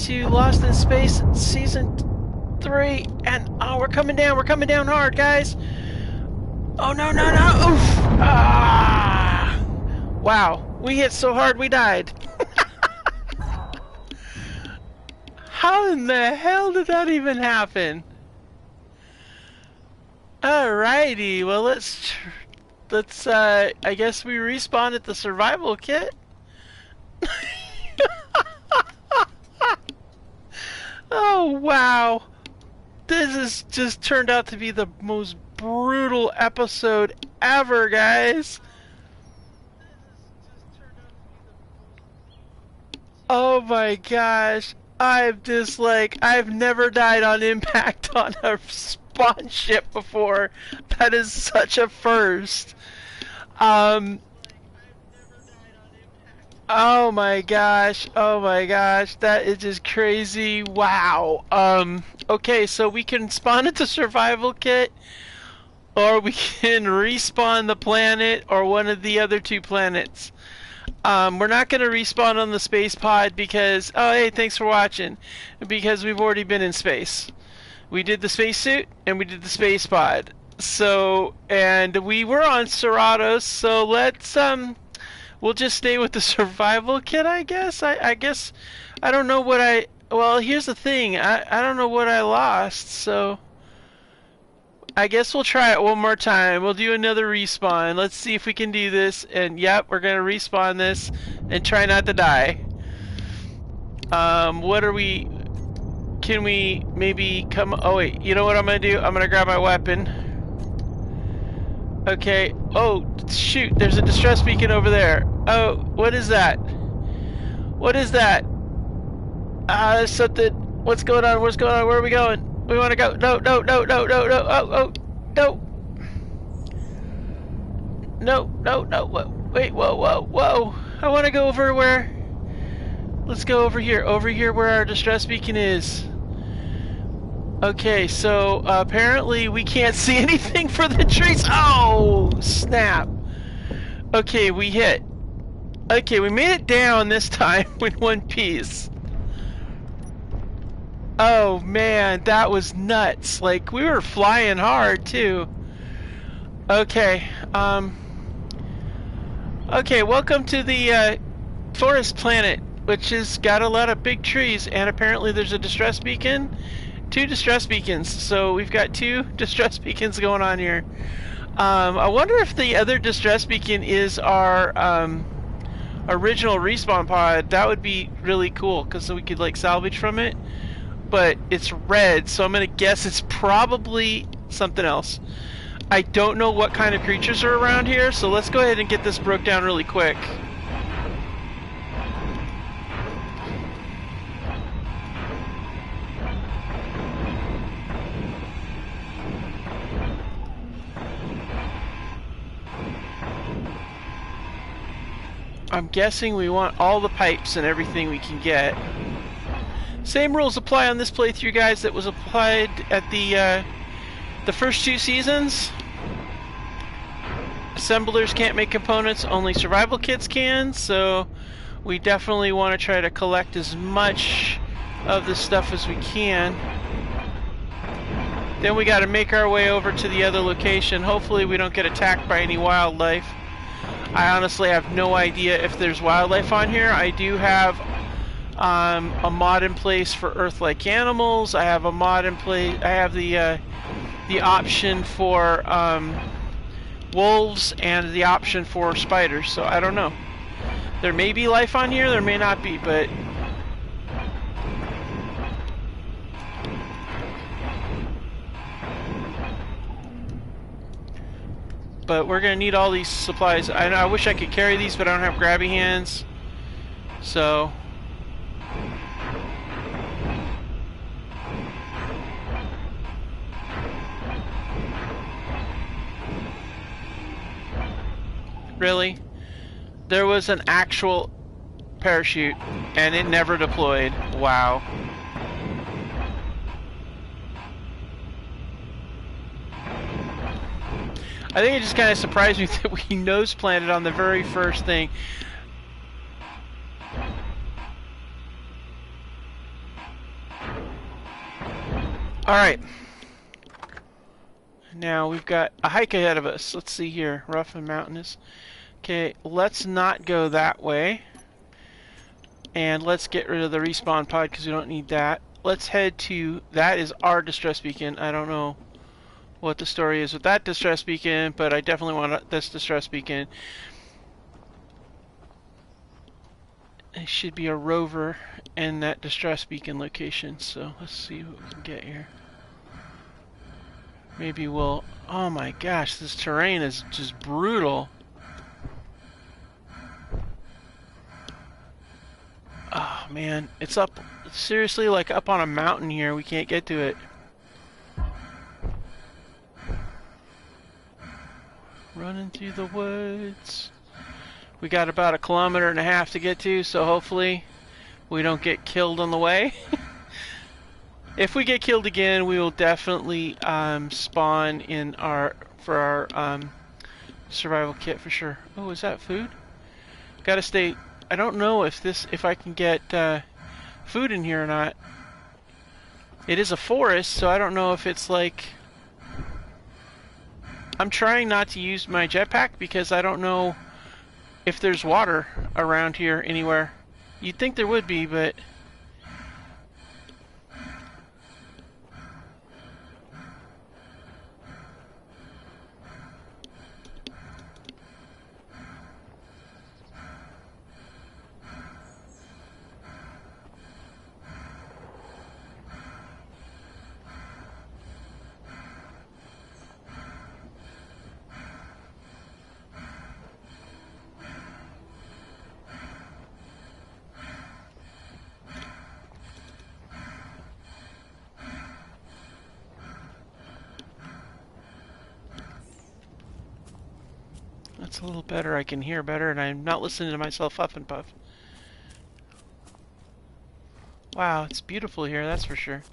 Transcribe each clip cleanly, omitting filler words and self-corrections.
to Lost in Space Season 3, and oh, we're coming down hard, guys! Oh no, no, no! Oof! Ah! Wow, we hit so hard we died. How in the hell did that even happen? Alrighty, well let's I guess we respawn at the survival kit. Oh wow. This has just turned out to be the most brutal episode ever, guys. Oh my gosh. I've never died on impact on a spawn ship before. That is such a first. Um, oh my gosh. Oh my gosh. That is just crazy. Wow. Okay, so we can spawn at the survival kit, or we can respawn the planet, or one of the other two planets. We're not going to respawn on the space pod because, oh hey, thanks for watching, because we've already been in space. We did the spacesuit and we did the space pod. So, and we were on Cerratos, so let's, we'll just stay with the survival kit, I guess. I guess, I don't know what well, here's the thing, I don't know what I lost, so I guess we'll try it one more time. We'll do another respawn. Let's see if we can do this. And yep, we're gonna respawn this and try not to die. What are we? Can we maybe come? Oh wait, you know what I'm gonna do? I'm gonna grab my weapon. Okay. Oh shoot! There's a distress beacon over there. Oh, what is that? What is that? There's something. What's going on? What's going on? Where are we going? We want to go. No, no, no, no, no, no. Oh, no. No, no, no. Whoa. Wait, whoa, whoa, whoa. I want to go over where... Let's go over here. Over here where our distress beacon is. Okay, so apparently we can't see anything for the trees. Oh, snap. Okay, we hit. Okay, we made it down this time in one piece. Oh man, that was nuts. Like, we were flying hard too. Okay, okay, welcome to the forest planet, which has got a lot of big trees, and apparently there's a distress beacon. 2 distress beacons, so we've got 2 distress beacons going on here. I wonder if the other distress beacon is our original respawn pod. That would be really cool, because so we could like salvage from it. But it's red, so I'm gonna guess it's probably something else. I don't know what kind of creatures are around here, so let's go ahead and get this broke down really quick. I'm guessing we want all the pipes and everything we can get. Same rules apply on this playthrough, guys, that was applied at the first 2 seasons. Assemblers can't make components, only survival kits can, so we definitely want to try to collect as much of this stuff as we can. Then we got to make our way over to the other location. Hopefully we don't get attacked by any wildlife. I honestly have no idea if there's wildlife on here. I do have a mod in place for Earth-like animals. I have a mod in place. I have the option for wolves and the option for spiders. So I don't know. There may be life on here. There may not be, but we're gonna need all these supplies. I wish I could carry these, but I don't have grabby hands. So. Really? There was an actual parachute and it never deployed. Wow. I think it just kind of surprised me that we nose planted on the very first thing. Alright. Now we've got a hike ahead of us. Let's see here. Rough and mountainous. Okay, let's not go that way. And let's get rid of the respawn pod because we don't need that. Let's head to... That is our distress beacon. I don't know what the story is with that distress beacon, but I definitely want this distress beacon. It should be a rover in that distress beacon location, so let's see what we can get here. Maybe we'll... Oh my gosh, this terrain is just brutal. Oh man, it's up, seriously, like up on a mountain here. We can't get to it. Running through the woods. We got about 1.5 kilometers to get to, so hopefully we don't get killed on the way. If we get killed again, we will definitely spawn in for our survival kit for sure. Oh, is that food? Gotta stay. I don't know if I can get food in here or not. It is a forest, so I don't know if it's like... I'm trying not to use my jetpack because I don't know if there's water around here anywhere. You'd think there would be, but... That's a little better. I can hear better, and I'm not listening to myself huff and puff. Wow, it's beautiful here, that's for sure.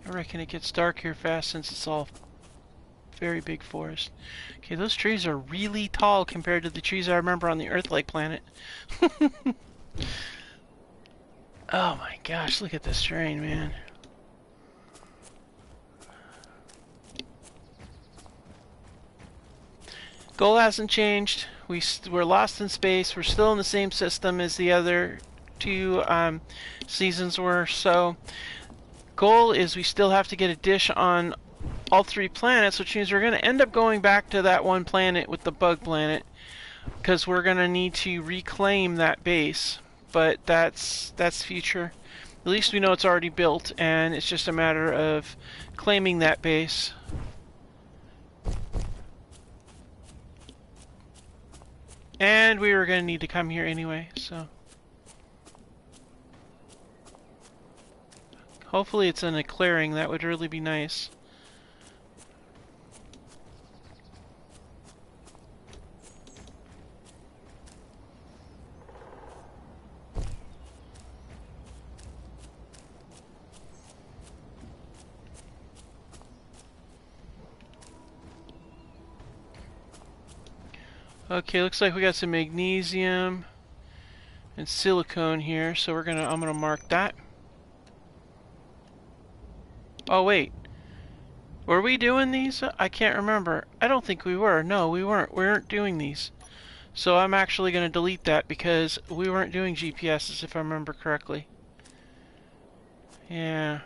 I reckon it gets dark here fast since it's all very big forest. Okay, those trees are really tall compared to the trees I remember on the Earth-like planet. Oh my gosh, look at this terrain, man. Goal hasn't changed. We're lost in space. We're still in the same system as the other two seasons were, so... Goal is we still have to get a dish on all 3 planets, which means we're going to end up going back to that one planet with the bug planet, because we're going to need to reclaim that base. But that's future. At least we know it's already built, and it's just a matter of claiming that base. And we were going to need to come here anyway, so... Hopefully it's in a clearing. That would really be nice. Okay, looks like we got some magnesium and silicone here, so I'm gonna mark that. Oh wait, were we doing these? I can't remember. I don't think we were. No, we weren't. We weren't doing these. So I'm actually going to delete that because we weren't doing GPSs if I remember correctly. Yeah.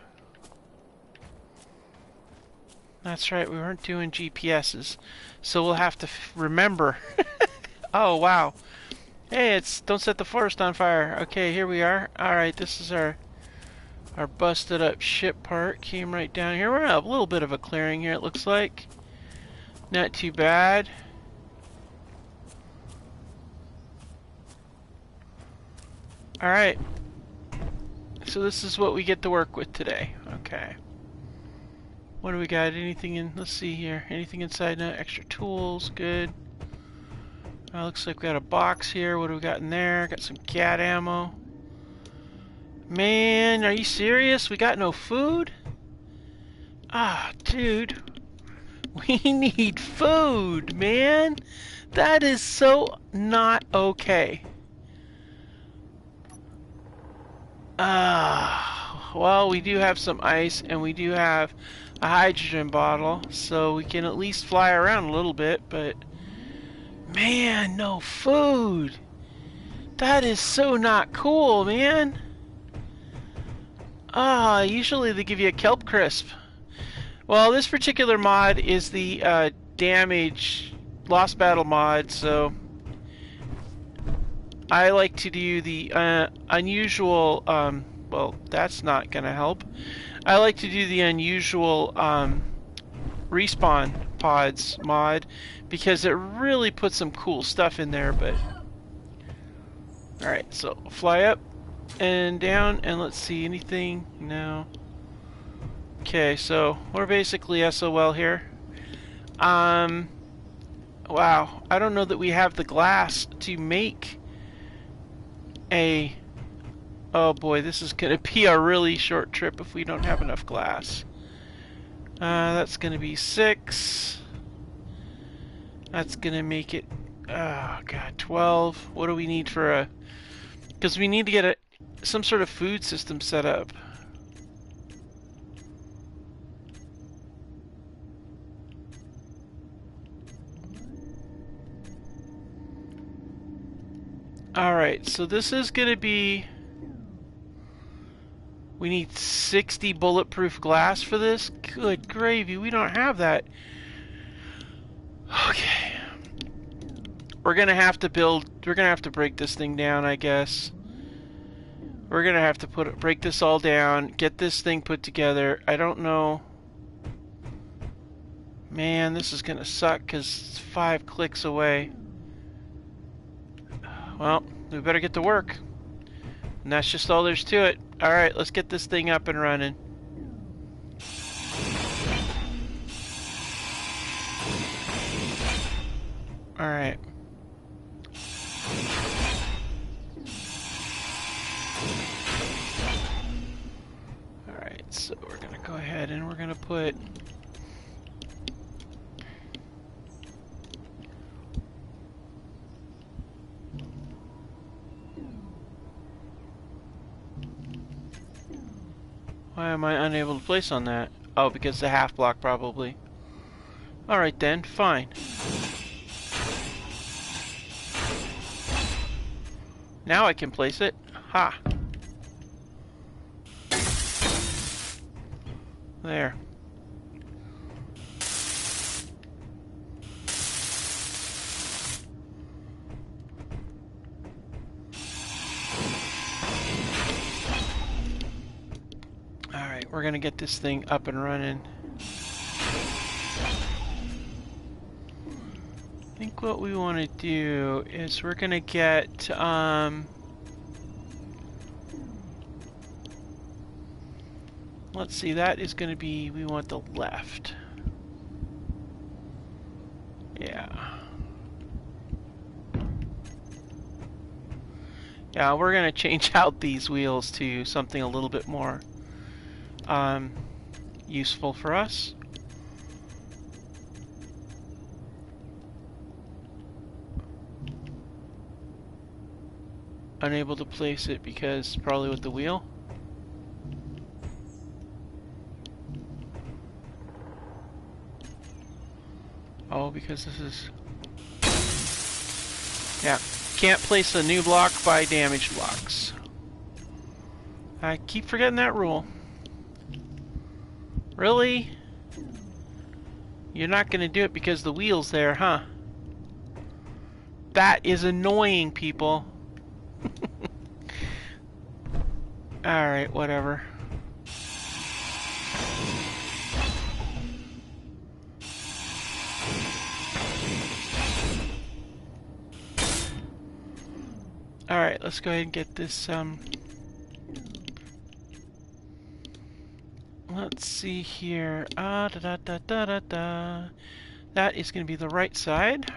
That's right, we weren't doing GPSs. So we'll have to remember. Oh wow. Hey, it's don't set the forest on fire. Okay, here we are. Alright, this is our busted up ship part. Came right down here. We're in a little bit of a clearing here, it looks like. Not too bad. Alright. So this is what we get to work with today. Okay. What do we got? Anything in... Let's see here. Anything inside now? Extra tools. Good. Looks like we got a box here. What do we got in there? Got some cat ammo. Man, are you serious? We got no food? Ah, dude. We need food, man. That is so not okay. Well, we do have some ice, and we do have a hydrogen bottle, so we can at least fly around a little bit, but... Man, no food! That is so not cool, man! Usually they give you a kelp crisp. Well, this particular mod is the damage lost battle mod, so I like to do the unusual, well, that's not gonna help. I like to do the unusual respawn pods mod because it really puts some cool stuff in there, but alright, so fly up and down, and let's see, anything? No. Okay, so we're basically SOL here. Wow, I don't know that we have the glass to make a... Oh boy, this is gonna be a really short trip if we don't have enough glass. That's gonna be 6. That's gonna make it... Oh god, 12. What do we need for a... Because we need to get some sort of food system set up. Alright, so this is gonna be... We need 60 bulletproof glass for this? Good gravy, we don't have that. Okay. We're gonna have to break this thing down, I guess. We're gonna have to break this all down, get this thing put together. I don't know. Man, this is gonna suck because it's 5 clicks away. Well, we better get to work. And that's just all there's to it. Alright, let's get this thing up and running. Alright. Alright, so we're gonna go ahead and we're gonna put... Why am I unable to place on that? Oh, because the half block probably. Alright then, fine. Now I can place it. Ha! There. Alright, we're gonna get this thing up and running. I think what we want to do is we're gonna get let's see, that is gonna be, we want the left. Yeah. Yeah, we're gonna change out these wheels to something a little bit more useful for us. Unable to place it because probably with the wheel. Oh, because this is... Yeah, can't place a new block by damaged blocks. I keep forgetting that rule. Really? You're not gonna do it because the wheel's there, huh? That is annoying, people. Alright, whatever. Alright, let's go ahead and get this, let's see here. Da da da da da da. That is going to be the right side.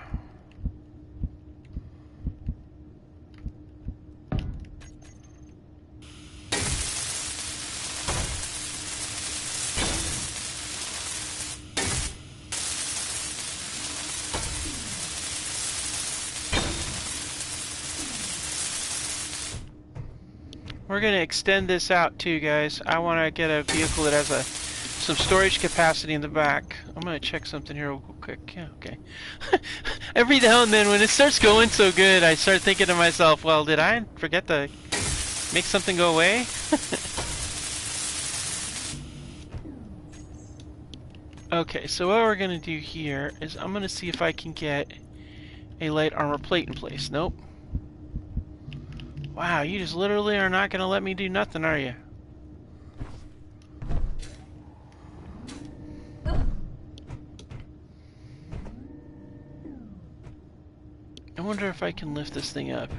We're going to extend this out too, guys. I want to get a vehicle that has some storage capacity in the back. I'm going to check something here real quick. Yeah, okay. Every now and then when it starts going so good, I start thinking to myself, well, did I forget to make something go away? Okay, so what we're going to do here is I'm going to see if I can get a light armor plate in place. Nope. Wow, you just literally are not going to let me do nothing, are you? I wonder if I can lift this thing up.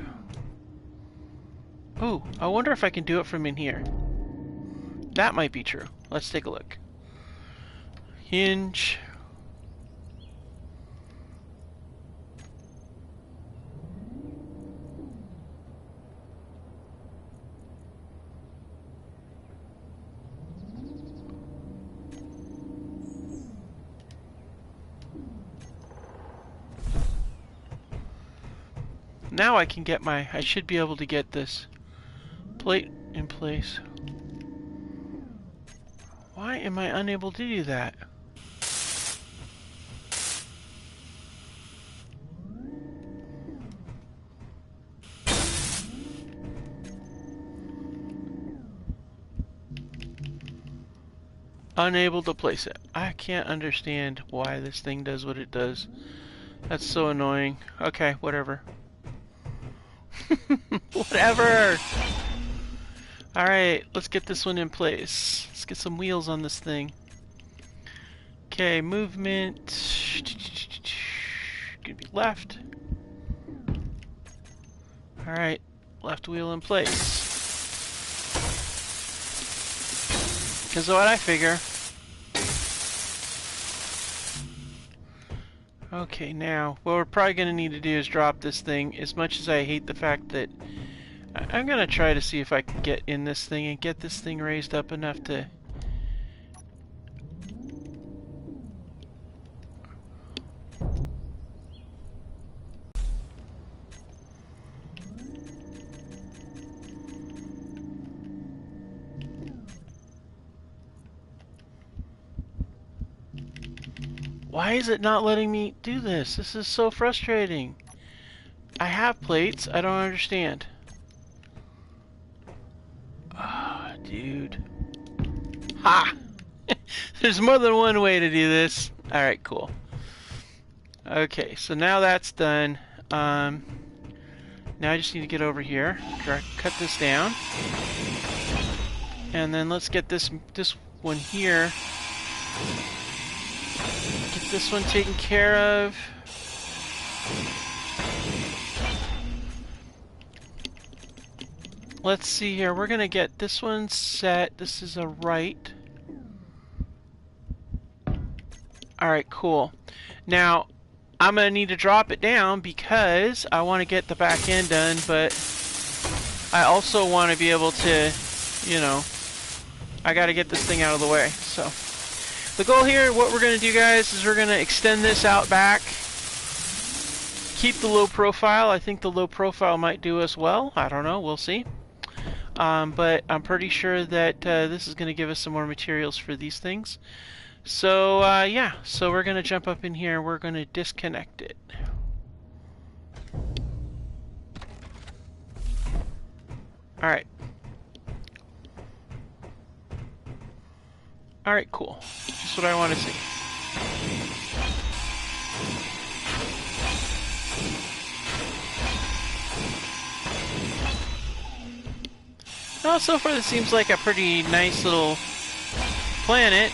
Ooh, I wonder if I can do it from in here. That might be true. Let's take a look. Hinge. Now I can get I should be able to get this plate in place. Why am I unable to do that? Unable to place it. I can't understand why this thing does what it does. That's so annoying. Okay, whatever. Whatever! Alright, let's get this one in place. Let's get some wheels on this thing. Okay, movement. Gonna be left. Alright, left wheel in place. Because what I figure. Okay, now, what we're probably going to need to do is drop this thing, as much as I hate the fact that I'm going to try to see if I can get in this thing and get this thing raised up enough to... Why is it not letting me do this? This is so frustrating. I have plates. I don't understand. Ah, oh, dude. Ha! There's more than one way to do this. Alright, cool. Okay, so now that's done. Now I just need to get over here. Cut this down. And then let's get this one here. Get this one taken care of. Let's see here. We're gonna get this one set. This is a right. Alright, cool. Now, I'm gonna need to drop it down because I want to get the back end done, but I also want to be able to, you know, I gotta get this thing out of the way, so. The goal here, what we're going to do, guys, is we're going to extend this out back. Keep the low profile. I think the low profile might do us well. I don't know. We'll see. But I'm pretty sure that this is going to give us some more materials for these things. So, yeah. So we're going to jump up in here. We're going to disconnect it. Alright. Alright, cool. Just what I want to see. Well, so far this seems like a pretty nice little planet.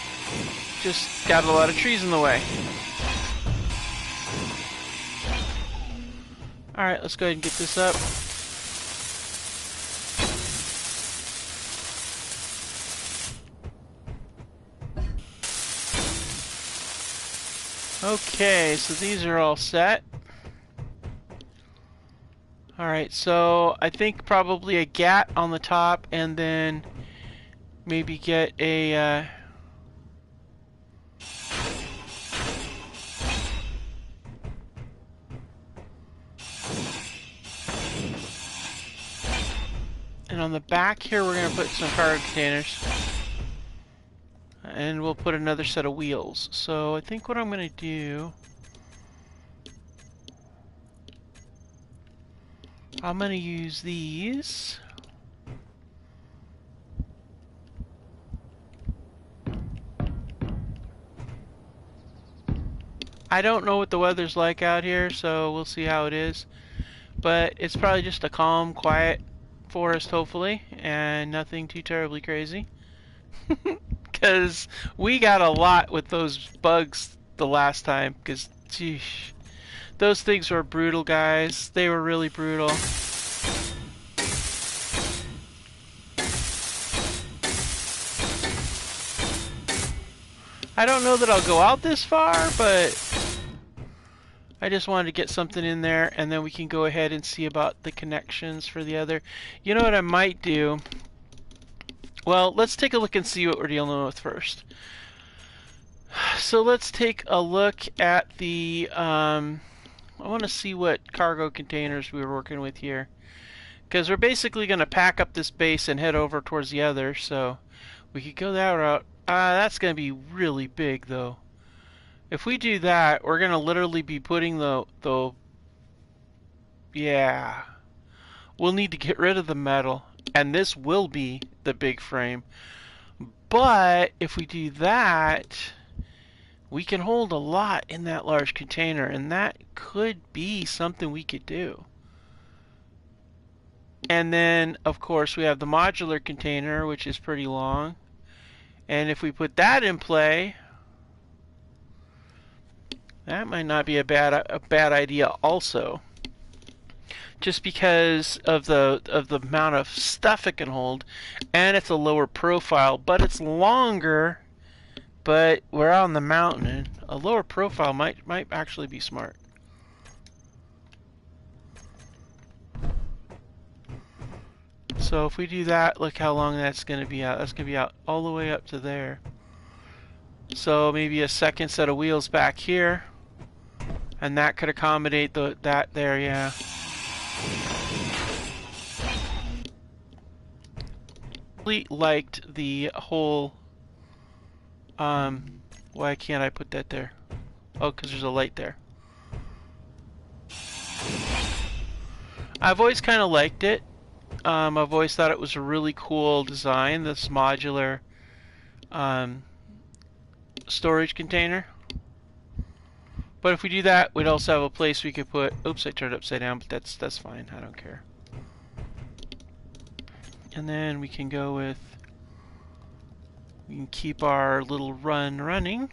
Just got a lot of trees in the way. Alright, let's go ahead and get this up. Okay, so these are all set. Alright, so I think probably a GAT on the top, and then maybe get a... and on the back here, we're going to put some cargo containers. And we'll put another set of wheels. So I think what I'm going to do... I'm going to use these. I don't know what the weather's like out here, so we'll see how it is. But it's probably just a calm, quiet forest, hopefully, and nothing too terribly crazy. Because we got a lot with those bugs the last time, because, geez, those things were brutal, guys. They were really brutal. I don't know that I'll go out this far, but I just wanted to get something in there, and then we can go ahead and see about the connections for the other. You know what I might do? Well, let's take a look and see what we're dealing with first. So let's take a look at the... I want to see what cargo containers we were working with here. Because we're basically going to pack up this base and head over towards the other, so we could go that route. That's going to be really big, though. If we do that, we're going to literally be putting the... Yeah. We'll need to get rid of the metal. And this will be the big frame. But if we do that, we can hold a lot in that large container. And that could be something we could do. And then, of course, we have the modular container, which is pretty long. And if we put that in play... that might not be a bad idea also. Just because of the amount of stuff it can hold, and it's a lower profile, but it's longer. But we're out on the mountain, and a lower profile might actually be smart. So if we do that, look how long that's going to be out. That's going to be out all the way up to there. So maybe a second set of wheels back here. And that could accommodate that there, yeah. Really liked the whole... why can't I put that there? Oh, because there's a light there. I've always kind of liked it. I've always thought it was a really cool design, this modular storage container. But if we do that, we'd also have a place we could put... Oops, I turned it upside down, but that's fine. I don't care. And then we can go with... we can keep our little run running.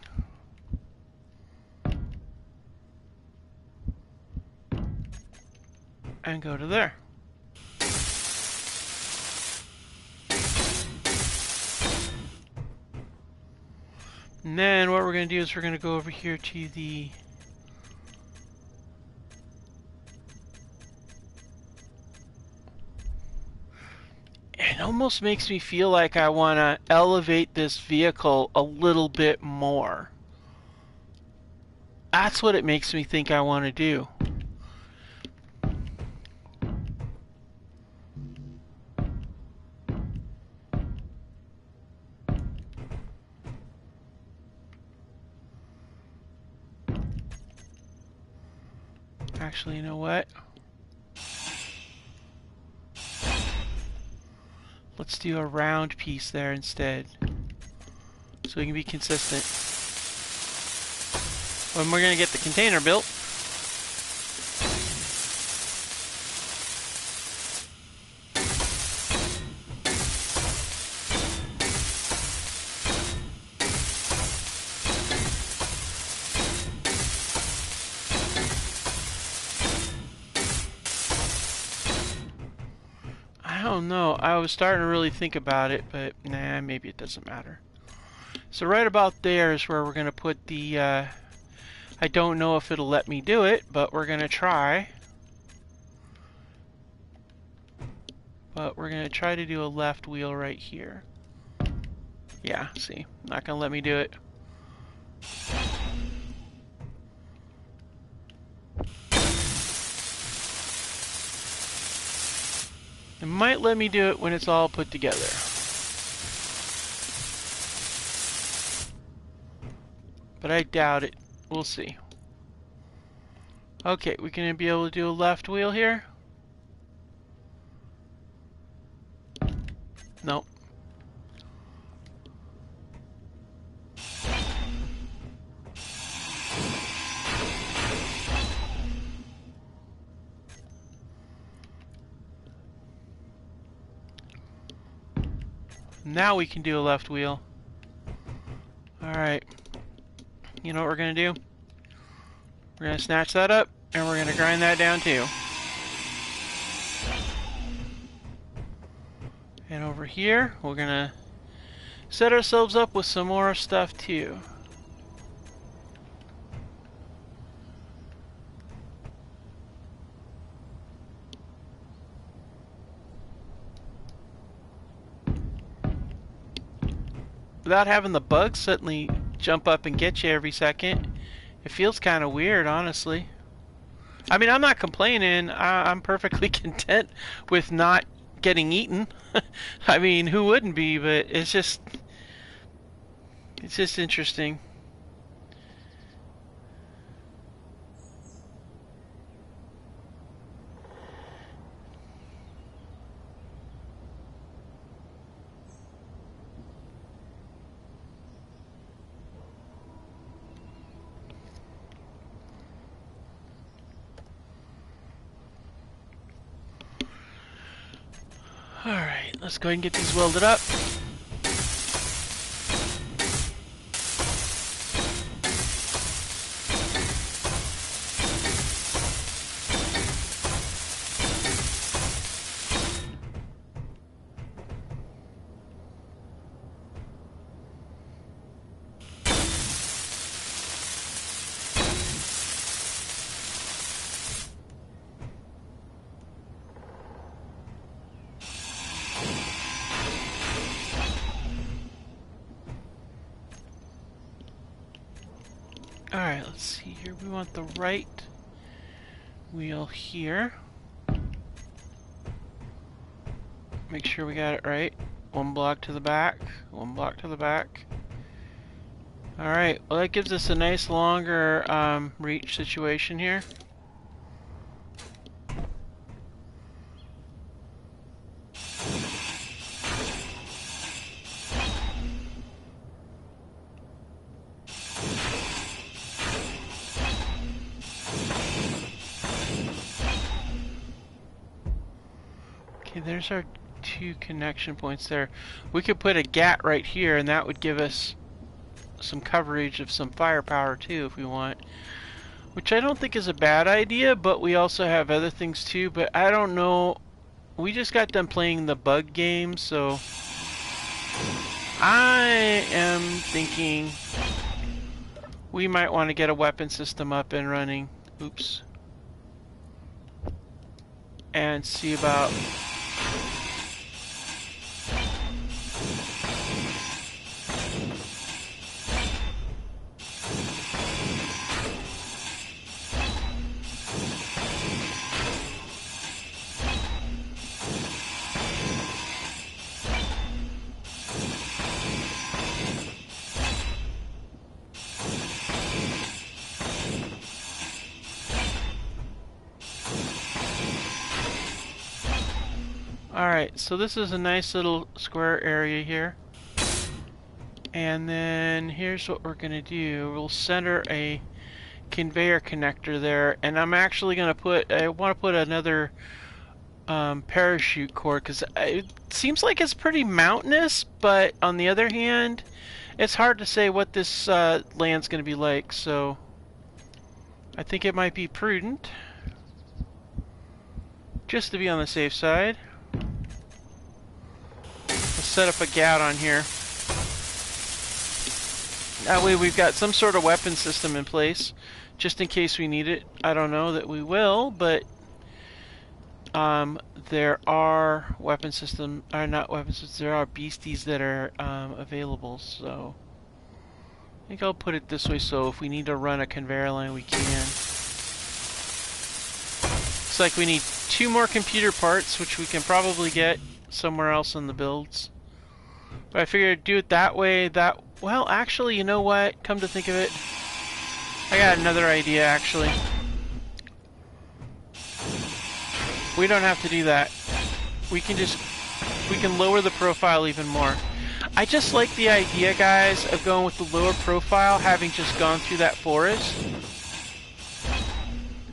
And go to there. And then what we're going to do is we're going to go over here to the... it almost makes me feel like I want to elevate this vehicle a little bit more. That's what it makes me think I want to do. Actually, you know what? Let's do a round piece there instead, so we can be consistent. When we're gonna get the container built, I don't know. I was starting to really think about it, but nah, maybe it doesn't matter. So right about there is where we're gonna put the I don't know if it'll let me do it, but we're gonna try. But we're gonna try to do a left wheel right here. Yeah, see, not gonna let me do it. It might let me do it when it's all put together. But I doubt it. We'll see. Okay, we gonna be able to do a left wheel here? Nope. Now we can do a left wheel. Alright. You know what we're gonna do? We're gonna snatch that up, and we're gonna grind that down too. And over here, we're gonna set ourselves up with some more stuff too. Without having the bugs suddenly jump up and get you every second, it feels kind of weird, honestly. I mean, I'm not complaining. I'm perfectly content with not getting eaten. I mean, who wouldn't be? But it's just interesting. Alright, let's go ahead and get these welded up. Alright, let's see here. We want the right wheel here. Make sure we got it right. One block to the back, one block to the back. Alright, well that gives us a nice longer reach situation here. There's our two connection points there. We could put a GAT right here, and that would give us some coverage of some firepower too if we want. Which I don't think is a bad idea, but we also have other things too. But I don't know. We just got done playing the bug game, so I am thinking we might want to get a weapon system up and running. Oops. And see about Alright, so this is a nice little square area here. And then here's what we're going to do. We'll center a conveyor connector there. And I'm actually going to put, I want to put another parachute cord, because it seems like it's pretty mountainous, but on the other hand, it's hard to say what this land's going to be like. So I think it might be prudent just to be on the safe side. Set up a GAT on here. That way we've got some sort of weapon system in place just in case we need it. I don't know that we will, but there are weapon systems, or not weapon systems, there are beasties that are available, so I think I'll put it this way so if we need to run a conveyor line, we can. Looks like we need 2 more computer parts, which we can probably get somewhere else in the builds. But I figured do it that way, well, actually, you know what? Come to think of it, I got another idea, actually. We don't have to do that. We can lower the profile even more. I just like the idea, guys, of going with the lower profile, having just gone through that forest.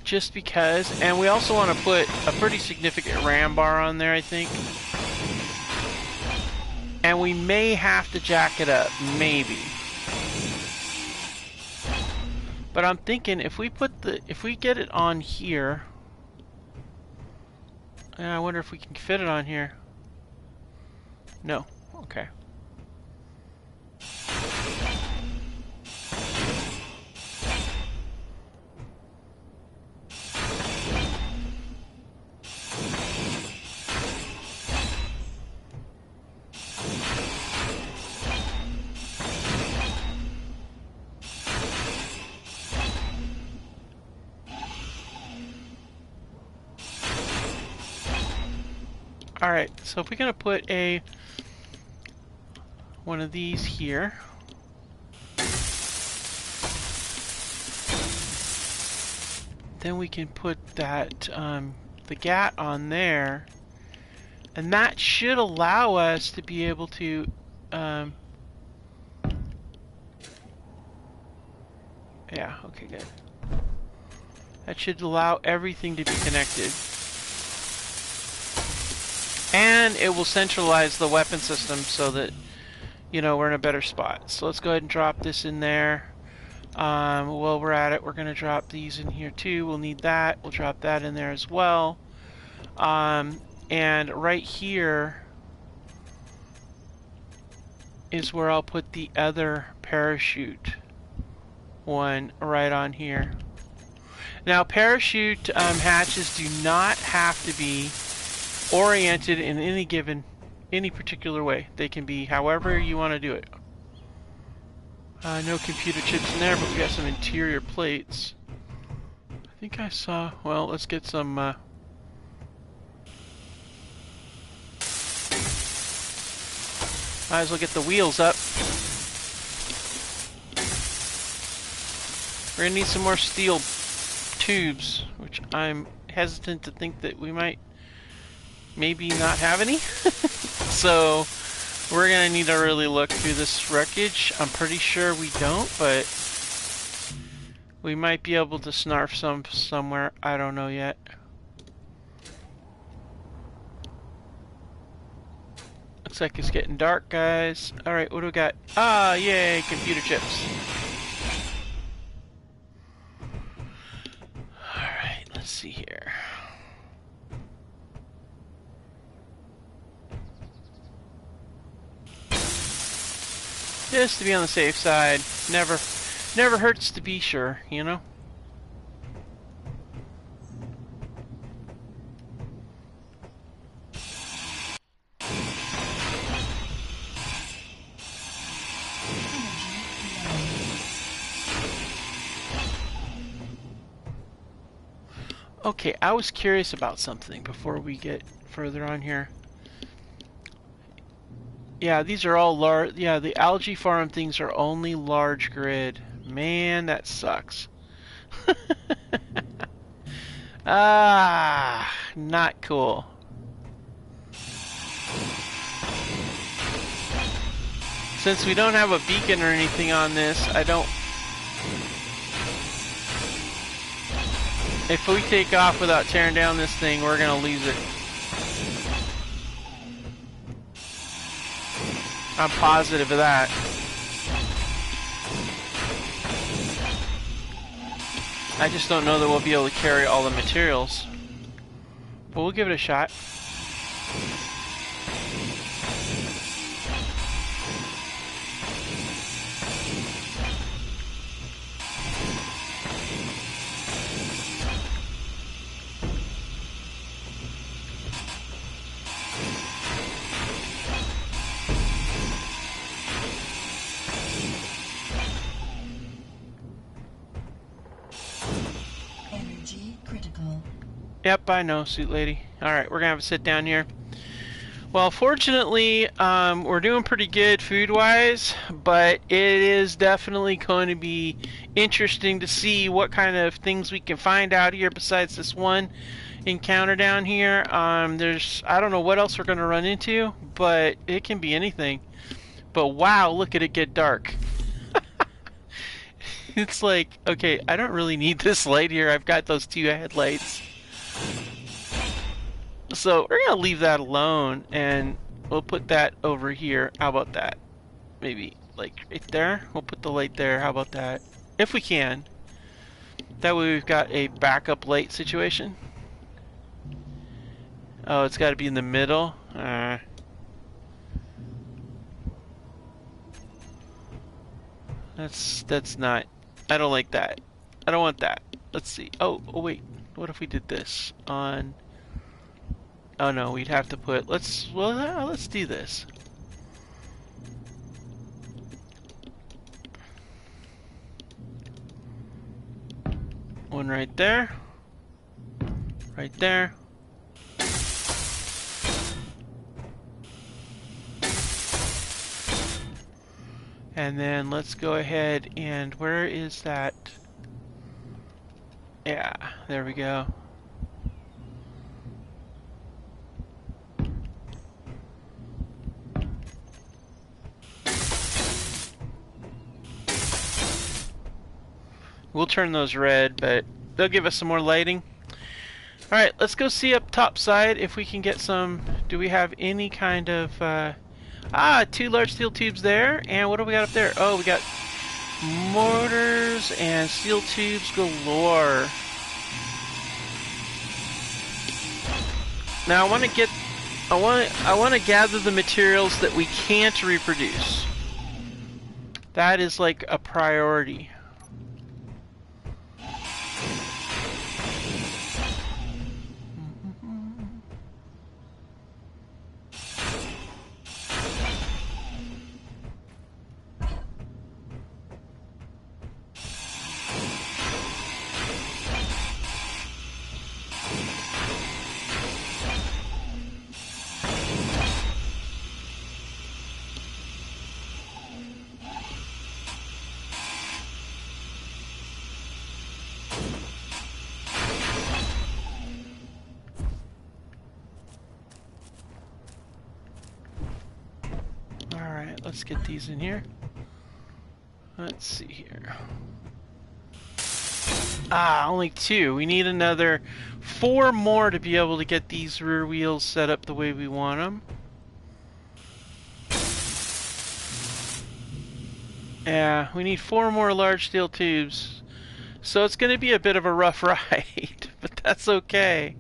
Just because, and we also want to put a pretty significant RAM bar on there, I think. And we may have to jack it up, maybe. But I'm thinking if we get it on here, I wonder if we can fit it on here. No. Okay. Alright, so if we're going to put one of these here. Then we can put that, the GAT on there. And that should allow us to be able to, yeah, okay, good. That should allow everything to be connected. And it will centralize the weapon system so that, you know, we're in a better spot. So let's go ahead and drop this in there. While we're at it, we're going to drop these in here too. We'll need that. We'll drop that in there as well. And right here is where I'll put the other parachute one right on here. Now, parachute hatches do not have to be oriented in any particular way. They can be however you want to do it. No computer chips in there, but we got some interior plates. I think I saw, well, let's get some might as well get the wheels up. We're gonna need some more steel tubes, which I'm hesitant to think that we might maybe not have any. So we're gonna need to really look through this wreckage. I'm pretty sure we don't, but we might be able to snarf some somewhere. I don't know yet. Looks like it's getting dark, guys. Alright, what do we got? Ah, yay, computer chips. Alright, let's see here. Just to be on the safe side. Never hurts to be sure, you know? Okay, I was curious about something before we get further on here. Yeah, these are all large. Yeah, the algae farm things are only large grid. Man, that sucks. Ah, not cool. Since we don't have a beacon or anything on this, I don't... If we take off without tearing down this thing, we're gonna lose it. I'm positive of that. I just don't know that we'll be able to carry all the materials. But we'll give it a shot. Yep, I know, suit lady. Alright, we're gonna have to sit down here. Well, fortunately, we're doing pretty good food-wise, but it is definitely going to be interesting to see what kind of things we can find out here besides this one encounter down here. I don't know what else we're going to run into, but it can be anything. But wow, look at it get dark. It's like, okay, I don't really need this light here. I've got those two headlights. So we're going to leave that alone, and we'll put that over here. How about that? Maybe, like, right there? We'll put the light there. How about that? If we can. That way we've got a backup light situation. Oh, it's got to be in the middle. That's not... I don't like that. I don't want that. Let's see. Oh, wait. What if we did this on... Oh no, we'd have to put... let's do this. One right there. Right there. And then let's go ahead and... where is that? Yeah, there we go. We'll turn those red, but they'll give us some more lighting. Alright, let's go see up top side if we can get some... do we have any kind of... two large steel tubes there. And what do we got up there? Oh, we got mortars and steel tubes galore. Now I want to get... I want to gather the materials that we can't reproduce. That is like a priority. Let's get these in here. Let's see here. Only 2. We need another 4 more to be able to get these rear wheels set up the way we want them. Yeah, we need 4 more large steel tubes. So it's going to be a bit of a rough ride, but that's okay.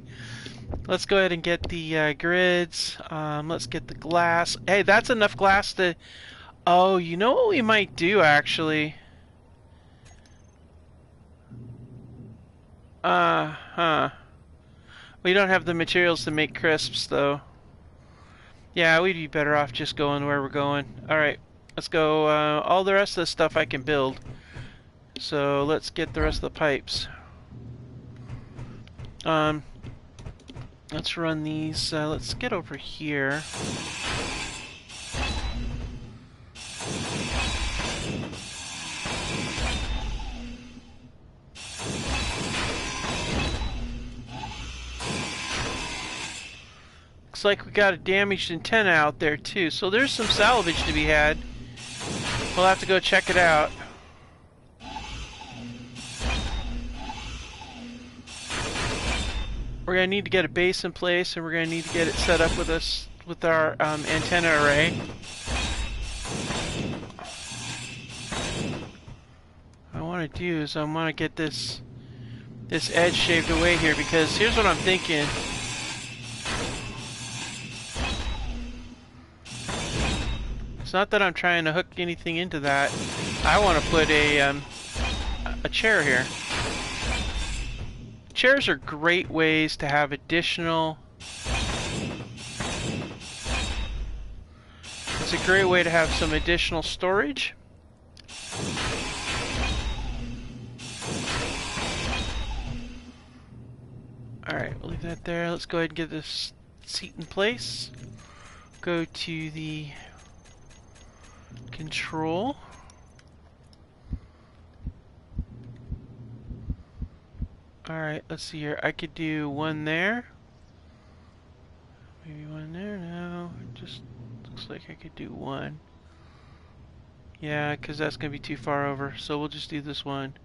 Let's go ahead and get the grids. Let's get the glass. Hey, that's enough glass to... oh, you know what we might do, actually? We don't have the materials to make crisps, though. Yeah, we'd be better off just going where we're going. Alright, let's go. All the rest of the stuff I can build. So let's get the rest of the pipes. Let's run these. Let's get over here. Looks like we got a damaged antenna out there too, so there's some salvage to be had. We'll have to go check it out. We're gonna need to get a base in place, and we're gonna need to get it set up with us with our antenna array. What I want to do is I want to get this edge shaved away here, because here's what I'm thinking. It's not that I'm trying to hook anything into that. I want to put a chair here. Chairs are great ways to have additional... it's a great way to have some additional storage. Alright, we'll leave that there. Let's go ahead and get this seat in place. Go to the control. Alright, let's see here. I could do one there. Maybe one there? No, it just looks like I could do one. Yeah, because that's going to be too far over. So we'll just do this one.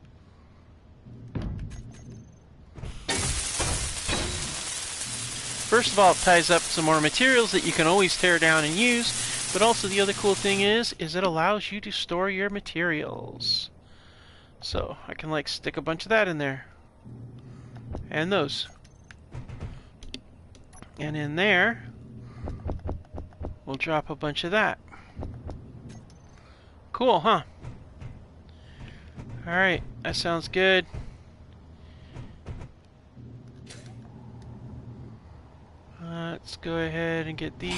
First of all, it ties up some more materials that you can always tear down and use. But also the other cool thing is it allows you to store your materials. So I can like stick a bunch of that in there. And those. And in there, we'll drop a bunch of that. Cool, huh? Alright, that sounds good. Let's go ahead and get these.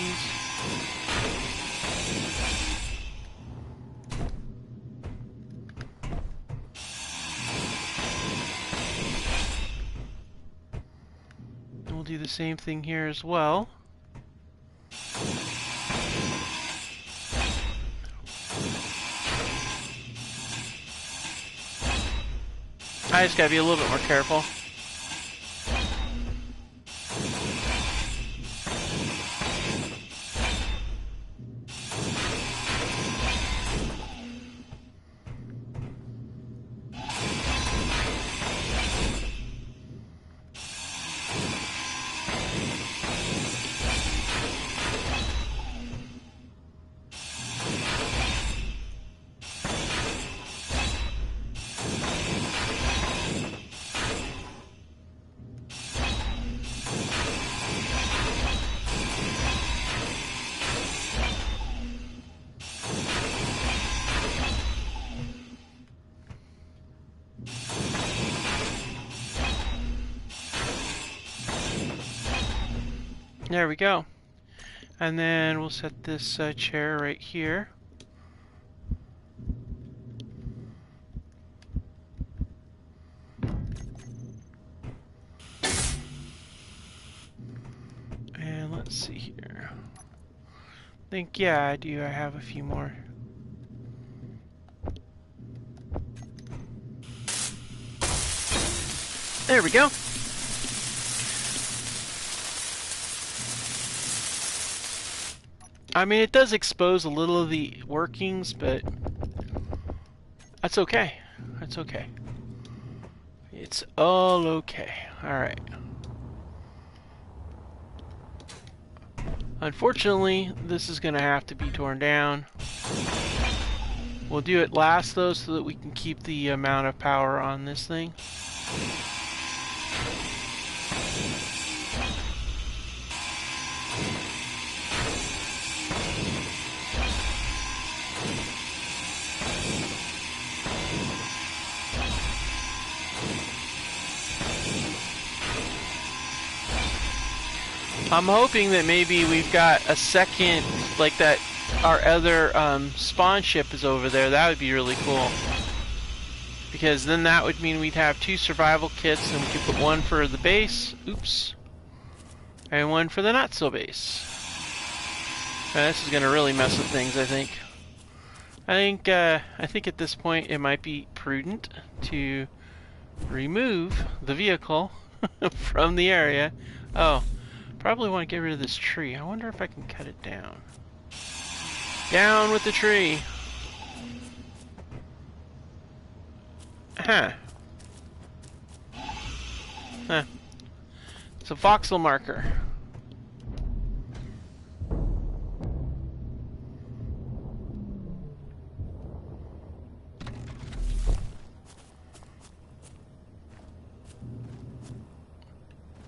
And we'll do the same thing here as well. I just gotta be a little bit more careful. There we go. And then we'll set this chair right here. And let's see here. I think, yeah, I do. I have a few more. There we go. I mean, it does expose a little of the workings, but that's okay. That's okay. It's all okay. Alright. Unfortunately, this is going to have to be torn down. We'll do it last, though, so that we can keep the amount of power on this thing. I'm hoping that maybe we've got a second, like that our other spawn ship is over there. That would be really cool. Because then that would mean we'd have 2 survival kits, and we could put one for the base, oops, and one for the not-so-base. This is going to really mess with things, I think. I think at this point it might be prudent to remove the vehicle from the area. Oh. Probably want to get rid of this tree. I wonder if I can cut it down. Down with the tree! Huh. Huh. It's a voxel marker.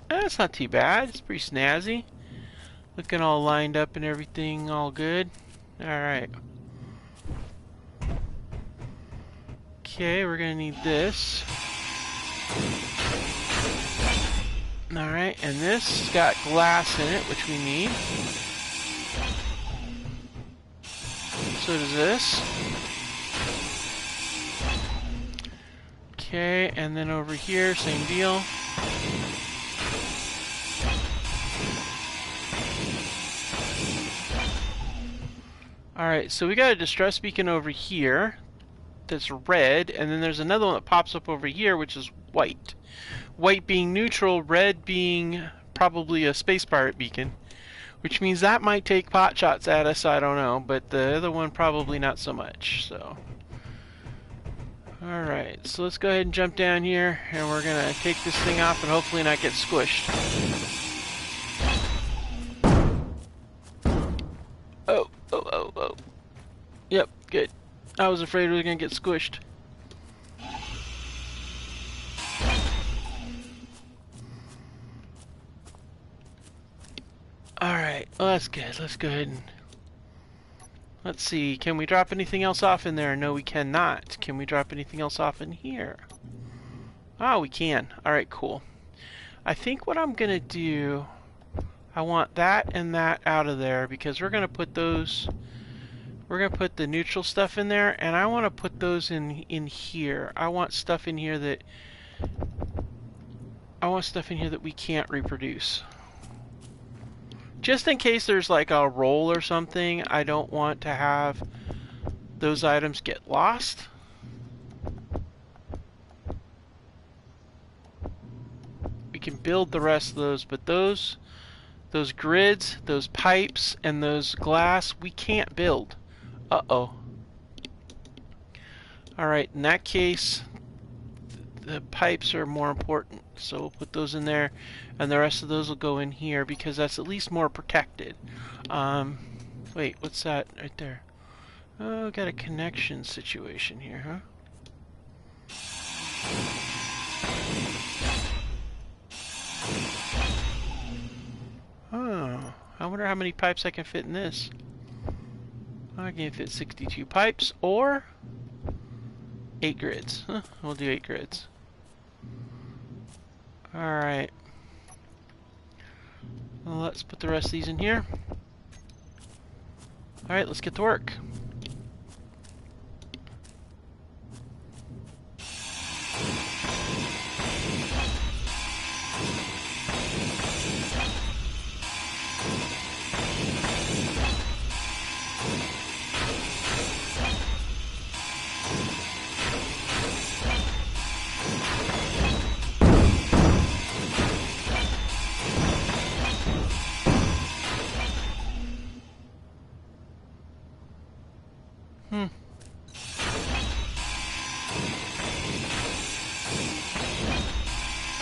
That's not too bad. It's pretty snazzy. Looking all lined up and everything, all good. Alright. Okay, we're gonna need this. Alright, and this has got glass in it, which we need. So does this. Okay, and then over here, same deal. Alright, so we got a distress beacon over here that's red, and then there's another one that pops up over here which is white. White being neutral, red being probably a space pirate beacon, which means that might take pot shots at us, I don't know, but the other one probably not so much, so. Alright, so let's go ahead and jump down here, and we're gonna take this thing off and hopefully not get squished. Oh, oh, oh, oh. Yep, good. I was afraid we were gonna get squished. Alright, well that's good. Let's go ahead and... Let's see, can we drop anything else off in there? No, we cannot. Can we drop anything else off in here? Oh, we can. Alright, cool. I think what I'm gonna do... I want that and that out of there because we're gonna put those... We're gonna put the neutral stuff in there, and I want to put those in here. I want stuff in here that... I want stuff in here that we can't reproduce. Just in case there's like a roll or something, I don't want to have those items get lost. We can build the rest of those, but those grids, those pipes, and those glass, we can't build. Uh-oh. Alright, in that case, the pipes are more important, so we'll put those in there, and the rest of those will go in here because that's at least more protected. Wait, what's that right there? Oh, got a connection situation here, huh? Oh, I wonder how many pipes I can fit in this. I can fit 62 pipes or 8 grids. Huh, we'll do 8 grids. Alright. Well, let's put the rest of these in here. Alright, let's get to work.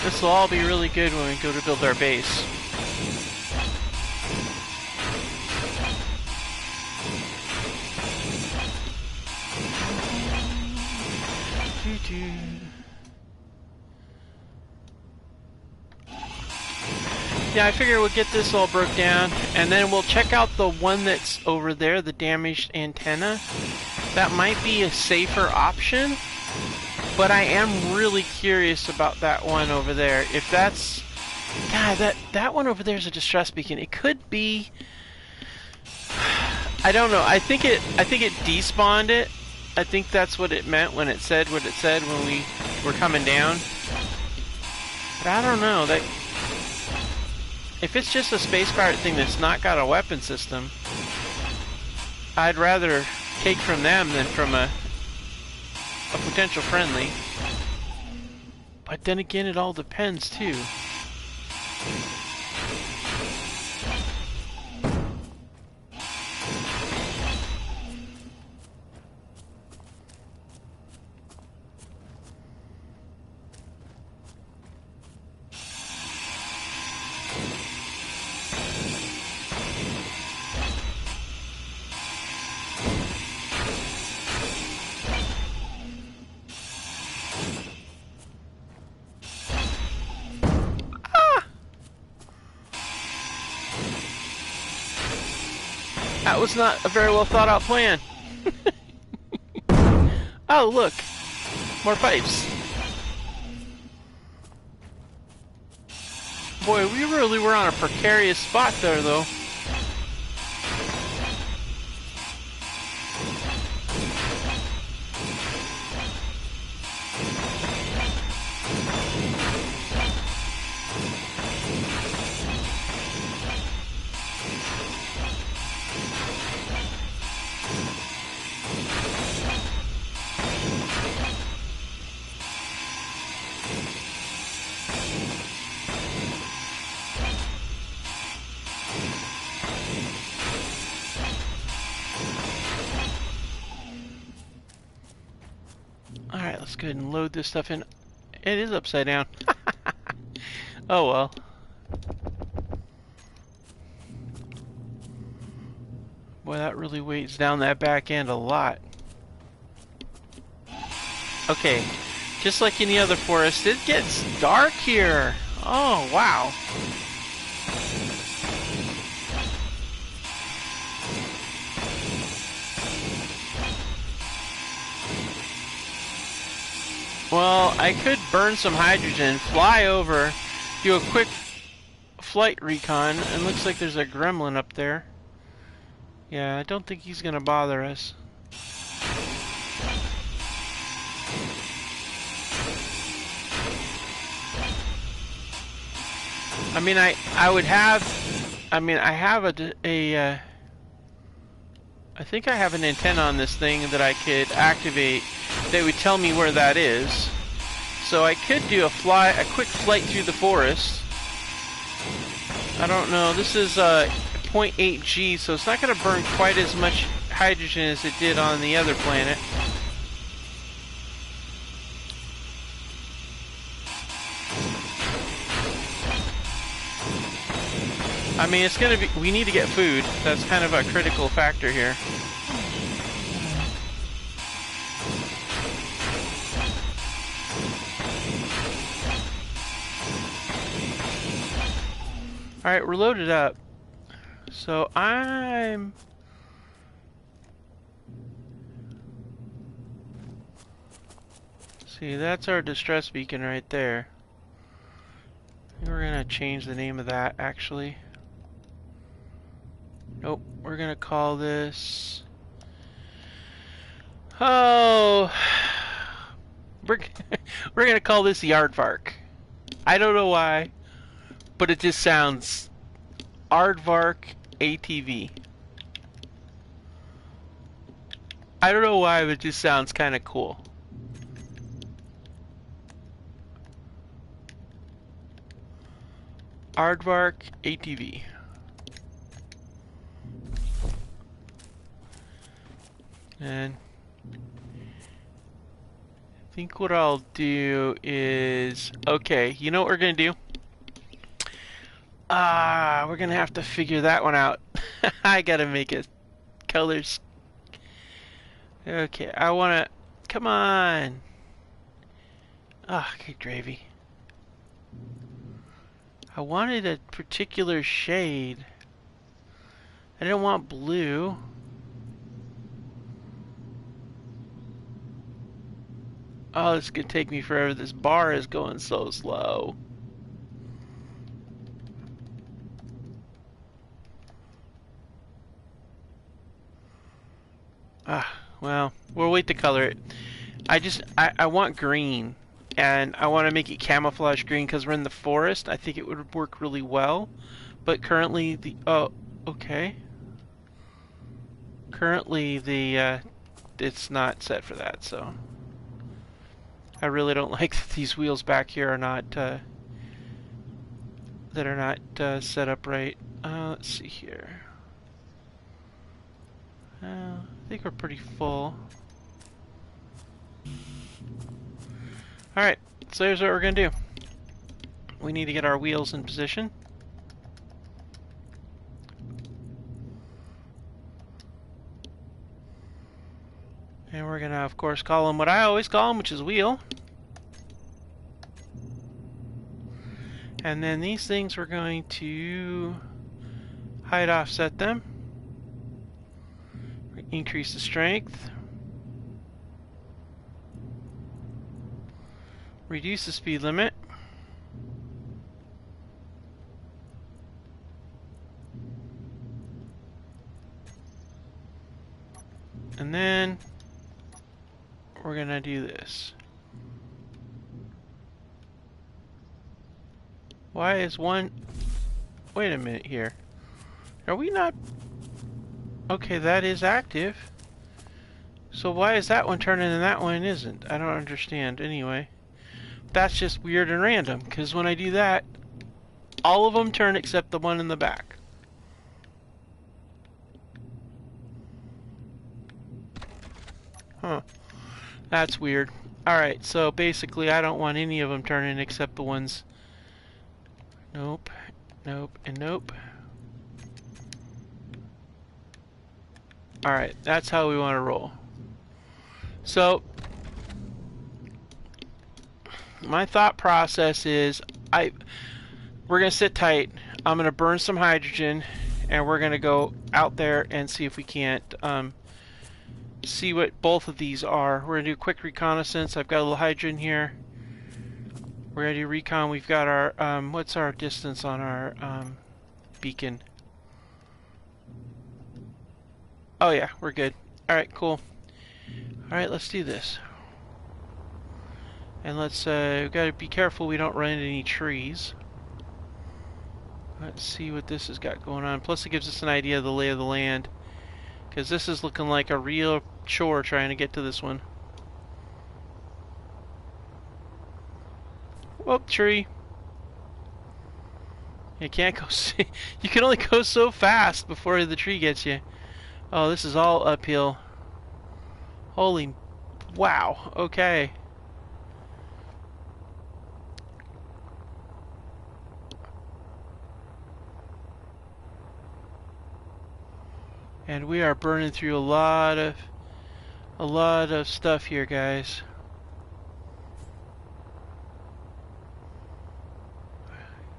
This will all be really good when we go to build our base. Yeah, I figure we'll get this all broke down, and then we'll check out the one that's over there, the damaged antenna. That might be a safer option, but I am really curious about that one over there. If that's... God, that one over there is a distress beacon. It could be... I don't know. I think it despawned it. I think that's what it meant when it said what it said when we were coming down. But I don't know. That... If it's just a space pirate thing that's not got a weapon system, I'd rather take from them than from a potential friendly. But then again, it all depends too. That was not a very well thought out plan. Oh, look. More pipes. Boy, we really were on a precarious spot there, though. go ahead and load this stuff in. It is upside down. Oh well. Boy, that really weighs down that back end a lot. Okay, just like any other forest, it gets dark here. Oh, wow. Well, I could burn some hydrogen, fly over, do a quick flight recon, and looks like there's a gremlin up there. Yeah, I don't think he's gonna bother us. I mean, I would have, I mean, I have I think I have an antenna on this thing that I could activate that would tell me where that is. So I could do a quick flight through the forest. I don't know, this is 0.8 G, so it's not going to burn quite as much hydrogen as it did on the other planet. I mean, it's gonna be, we need to get food. That's kind of a critical factor here. Alright, we're loaded up. So I'm... See, that's our distress beacon right there. We're gonna change the name of that, actually. Nope, we're gonna call this... Oh... We're gonna call this Yardvark. I don't know why, but it just sounds... Aardvark ATV. I don't know why, but it just sounds kind of cool. Aardvark ATV. And I think what I'll do is, okay, you know what we're gonna do? We're gonna have to figure that one out. I gotta make it colors. Okay, I wanna, come on. Ah, good gravy. I wanted a particular shade. I didn't want blue. Oh, this could take me forever. This bar is going so slow. Well, we'll wait to color it. I want green, and I want to make it camouflage green because we're in the forest. I think it would work really well, but currently the, oh, okay. Currently the, it's not set for that, so. I really don't like that these wheels back here are not, that are not set up right. Let's see here. I think we're pretty full. Alright, so here's what we're going to do. We need to get our wheels in position. And we're going to, of course, call them what I always call them, which is wheel. And then these things we're going to height offset them. Increase the strength. Reduce the speed limit. And then we're gonna do this. Why is one... Wait a minute here. Are we not... Okay, that is active. So why is that one turning and that one isn't? I don't understand. Anyway, that's just weird and random, because when I do that, all of them turn except the one in the back. Huh. That's weird. Alright, so basically I don't want any of them turning except the ones... Nope, nope, and nope. Alright, that's how we want to roll. So, my thought process is, we're going to sit tight. I'm going to burn some hydrogen, and we're going to go out there and see if we can't see what both of these are. We're going to do a quick reconnaissance. I've got a little hydrogen here. We're going to do recon. We've got our, what's our distance on our beacon? Oh yeah, we're good. Alright, cool. Alright, let's do this. And let's, we've got to be careful we don't run into any trees. Let's see what this has got going on. Plus it gives us an idea of the lay of the land. Because this is looking like a real chore trying to get to this one. Whoop, tree. You can't go see. You can only go so fast before the tree gets you. Oh, this is all uphill. Holy wow. Okay. And we are burning through a lot of stuff here, guys.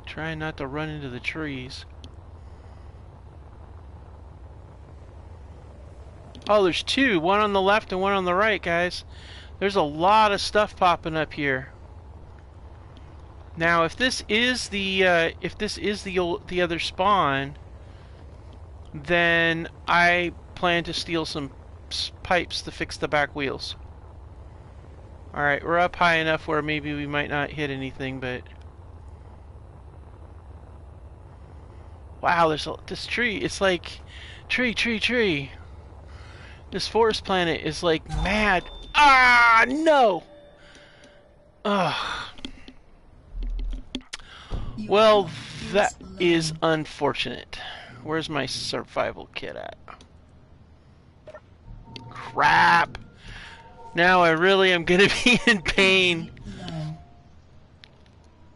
Trying not to run into the trees. Oh, there's two. One on the left and one on the right, guys. There's a lot of stuff popping up here. Now, if this is the other spawn, then I plan to steal some pipes to fix the back wheels. Alright, we're up high enough where maybe we might not hit anything, but... Wow, there's this tree. It's like... Tree. This forest planet is like mad. Ah, no! Ugh. Well, that is unfortunate. Where's my survival kit at? Crap! Now I really am gonna be in pain.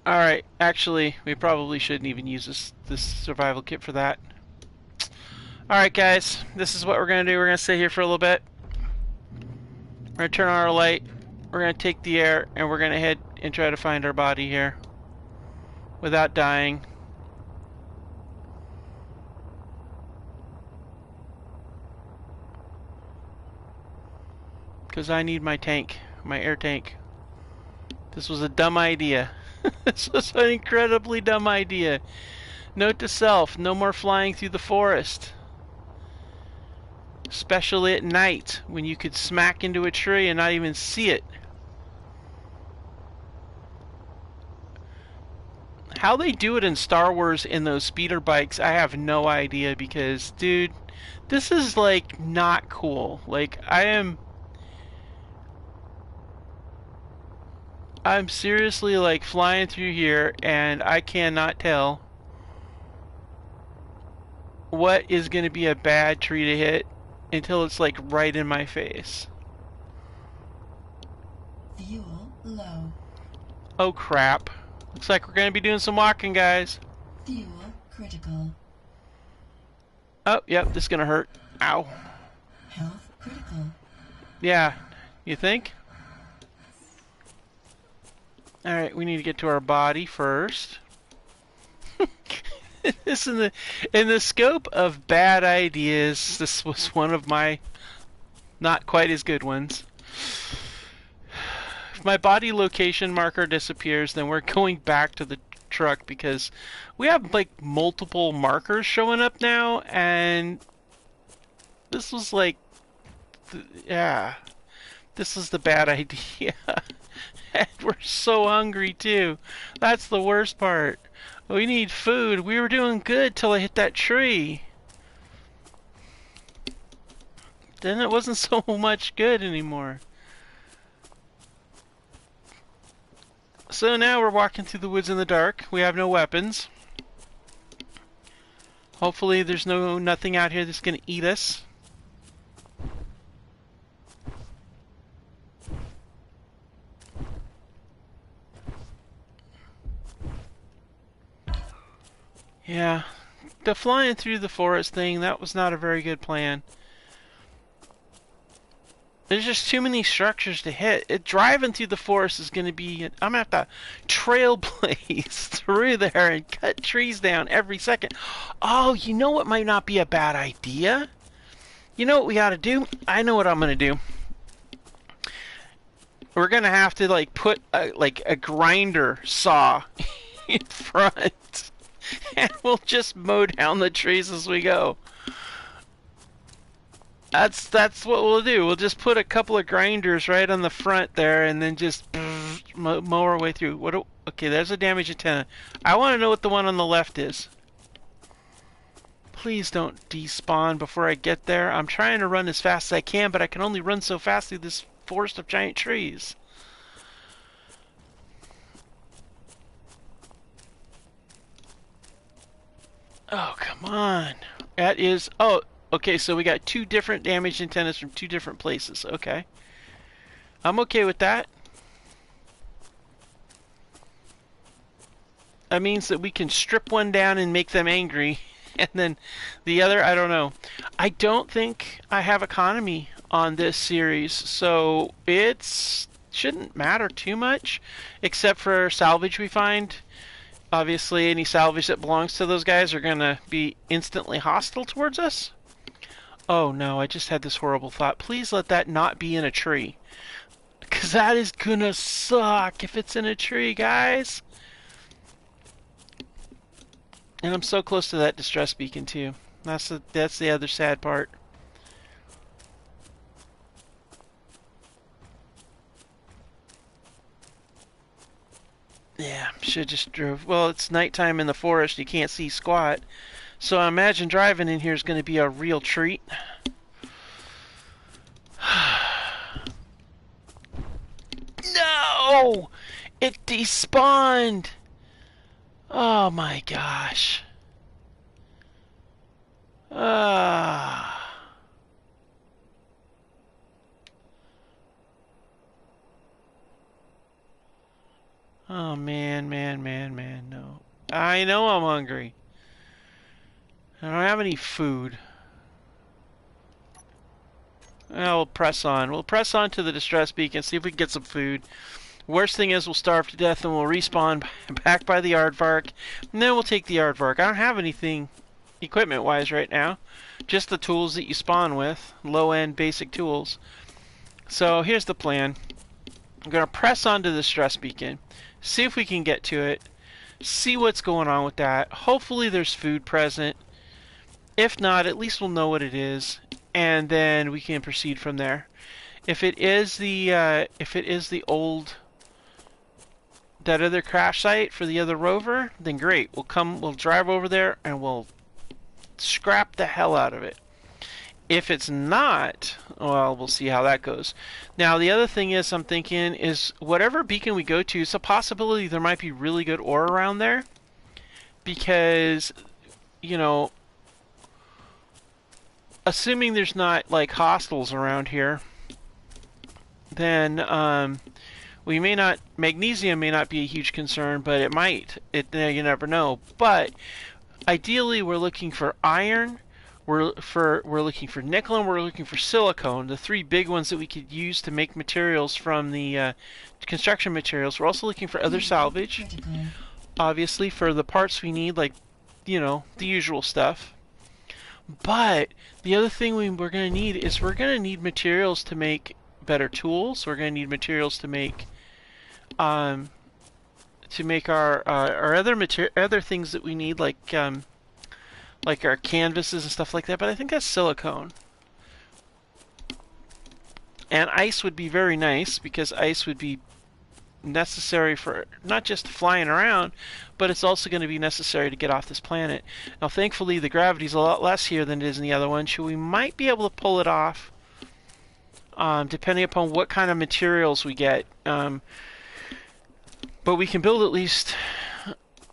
Alright, actually, we probably shouldn't even use this survival kit for that. Alright guys, this is what we're gonna do. We're gonna sit here for a little bit. We're gonna turn on our light. We're gonna take the air, and we're gonna head and try to find our body here. Without dying. Because I need my tank, my air tank. This was a dumb idea. This was an incredibly dumb idea. Note to self, no more flying through the forest. Especially at night, when you could smack into a tree and not even see it. How they do it in Star Wars in those speeder bikes, I have no idea, because, dude, this is, like, not cool. Like, I'm seriously, like, flying through here, and I cannot tell what is going to be a bad tree to hit until it's, like, right in my face. Fuel low. Oh, crap. Looks like we're going to be doing some walking, guys. Fuel critical. Oh, yep, this is going to hurt. Ow. Health critical. Yeah, you think? Alright, we need to get to our body first. This in the scope of bad ideas, this was one of my not quite as good ones. If my body location marker disappears, then we're going back to the truck, because we have like multiple markers showing up now, and this was like, yeah, this is the bad idea. And we're so hungry too. That's the worst part. We need food. We were doing good till I hit that tree. Then it wasn't so much good anymore. So now we're walking through the woods in the dark. We have no weapons. Hopefully there's nothing out here that's gonna eat us. the flying through the forest thing, that was not a very good plan. There's just too many structures to hit. Driving through the forest is going to be... I'm going to have to trailblaze through there and cut trees down every second. Oh, you know what might not be a bad idea? You know what we ought to do? I know what I'm going to do. We're going to have to like put a grinder saw in front. And we'll just mow down the trees as we go. That's what we'll do. We'll just put a couple of grinders right on the front there, and then just mow our way through. Okay, there's a damaged antenna. I want to know what the one on the left is. Please don't despawn before I get there. I'm trying to run as fast as I can, but I can only run so fast through this forest of giant trees. Oh, come on. That is... Oh, okay, so we got two different damaged antennas from two different places. Okay. I'm okay with that. That means that we can strip one down and make them angry. And then the other, I don't know. I don't think I have economy on this series, so it shouldn't matter too much, except for salvage we find. Obviously, any salvage that belongs to those guys are going to be instantly hostile towards us. Oh no, I just had this horrible thought. Please let that not be in a tree. Because that is going to suck if it's in a tree, guys. And I'm so close to that distress beacon too. That's the other sad part. Yeah, should just drove. Well, it's nighttime in the forest. You can't see squat. So I imagine driving in here is going to be a real treat. No! It despawned! Oh my gosh. Oh man, no. I know I'm hungry. I don't have any food. Well, we'll press on. We'll press on to the distress beacon, see if we can get some food. Worst thing is we'll starve to death and we'll respawn back by the aardvark. And then we'll take the aardvark. I don't have anything equipment-wise right now. Just the tools that you spawn with. Low-end basic tools. So here's the plan. I'm going to press onto the distress beacon. See if we can get to it. See what's going on with that. Hopefully there's food present. If not, at least we'll know what it is. And then we can proceed from there. If it is the old... that other crash site for the other rover, then great. We'll drive over there and we'll scrap the hell out of it. If it's not, well, we'll see how that goes. Now, the other thing is I'm thinking is whatever beacon we go to, it's a possibility there might be really good ore around there. Because, you know, assuming there's not like hostiles around here, then we may not, magnesium may not be a huge concern, but it might. You never know. But ideally, we're looking for iron, we're looking for nickel, and we're looking for silicone, the three big ones that we could use to make materials from the construction materials. We're also looking for other salvage, obviously, for the parts we need, like, you know, the usual stuff. But the other thing we're going to need is we're going to need materials to make better tools. We're going to need materials to make our other things that we need, like our canvases and stuff like that. But I think that's silicone. And ice would be very nice, because ice would be necessary for not just flying around, but it's also going to be necessary to get off this planet. Now, thankfully, the gravity's a lot less here than it is in the other one, so we might be able to pull it off, depending upon what kind of materials we get. But we can build at least...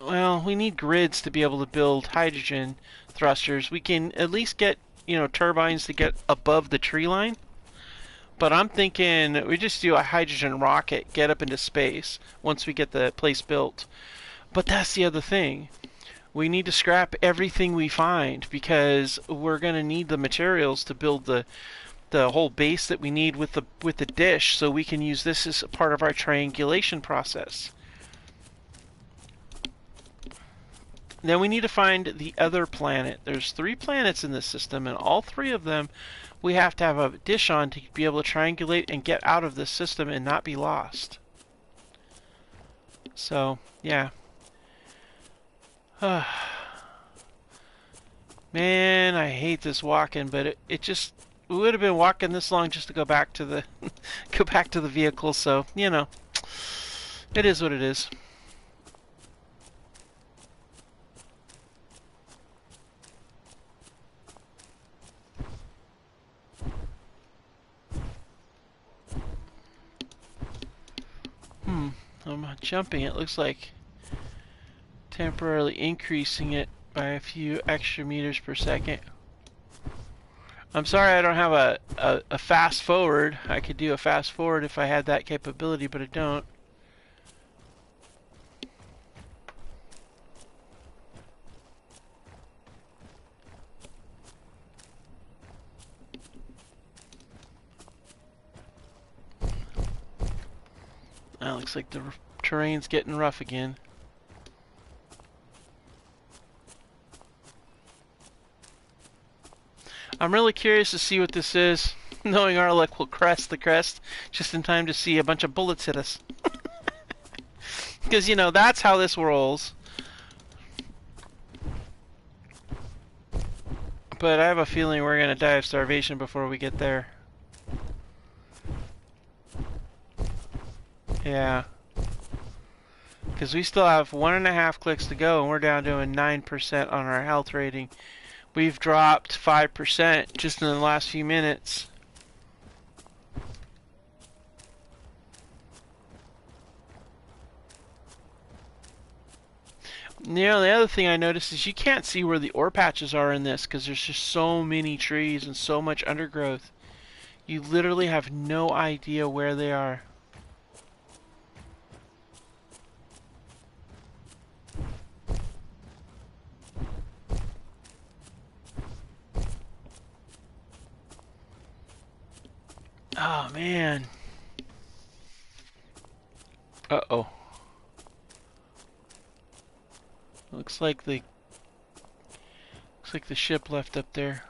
Well, we need grids to be able to build hydrogen thrusters. We can at least get, you know, turbines to get above the tree line. But I'm thinking we just do a hydrogen rocket, get up into space once we get the place built. But that's the other thing. We need to scrap everything we find because we're going to need the materials to build the whole base that we need with the dish, so we can use this as a part of our triangulation process. Then we need to find the other planet. There's 3 planets in this system, and all 3 of them we have to have a dish on to be able to triangulate and get out of this system and not be lost. So, yeah. Man, I hate this walking, but it just, we would have been walking this long just to go back to the go back to the vehicle, so, you know. It is what it is. I'm jumping, it looks like temporarily increasing it by a few extra meters per second. I'm sorry I don't have a fast forward. I could do a fast forward if I had that capability, but I don't. That looks like the terrain's getting rough again. I'm really curious to see what this is. Knowing our luck, we'll crest the crest just in time to see a bunch of bullets hit us. Because, you know, that's how this rolls. But I have a feeling we're going to die of starvation before we get there. Yeah. Because we still have 1.5 clicks to go, and we're down to a 9% on our health rating. We've dropped 5% just in the last few minutes. You know, the other thing I noticed is you can't see where the ore patches are in this because there's just so many trees and so much undergrowth. You literally have no idea where they are. Oh man. Uh-oh. Looks like the ship left up there.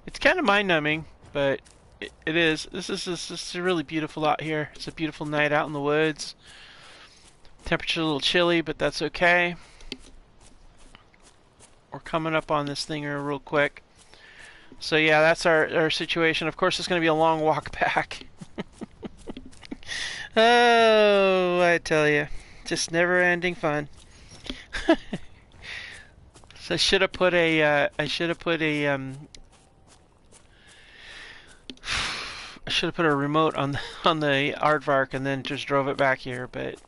It's kind of mind-numbing, but it is. This is really beautiful out here. It's a beautiful night out in the woods. Temperature's a little chilly, but that's okay. We're coming up on this thing here real quick. So yeah, that's our situation. Of course, it's going to be a long walk back. Oh, I tell you, just never-ending fun. So I should have put a remote on the aardvark and then just drove it back here, but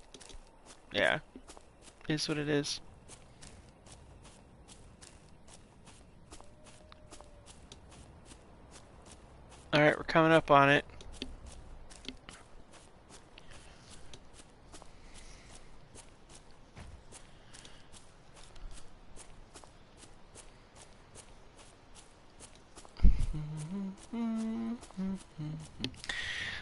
yeah, it is what it is. Alright, we're coming up on it.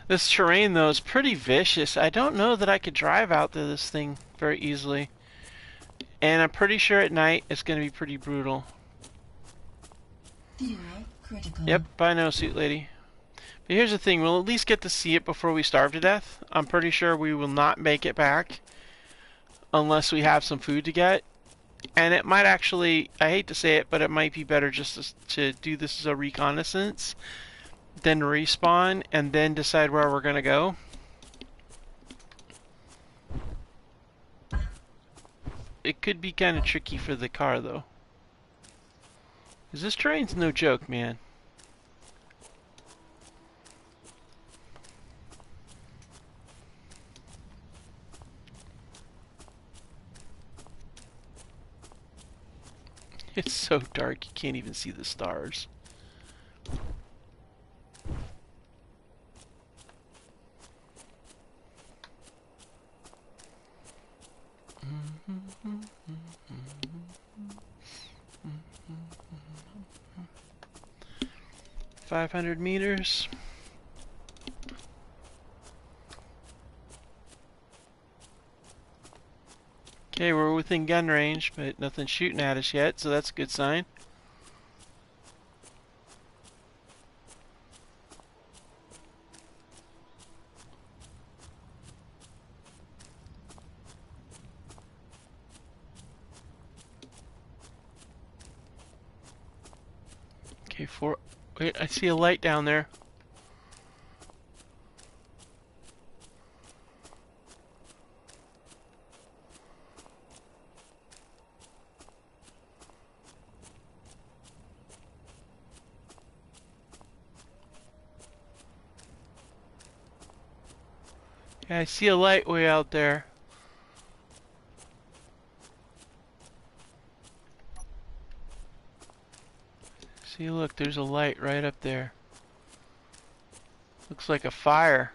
This terrain, though, is pretty vicious. I don't know that I could drive out to this thing very easily. And I'm pretty sure at night it's going to be pretty brutal. Fuel critical. Yep, I know, suit lady. But here's the thing, we'll at least get to see it before we starve to death. I'm pretty sure we will not make it back unless we have some food to get. And it might actually, I hate to say it, but it might be better just to do this as a reconnaissance, then respawn, and then decide where we're going to go. It could be kind of tricky for the car, though. Because this terrain's no joke, man. It's so dark you can't even see the stars. 500 meters. Okay, we're within gun range, but nothing's shooting at us yet, so that's a good sign. Okay, wait, I see a light down there. Yeah, I see a light way out there. See, look, there's a light right up there. Looks like a fire.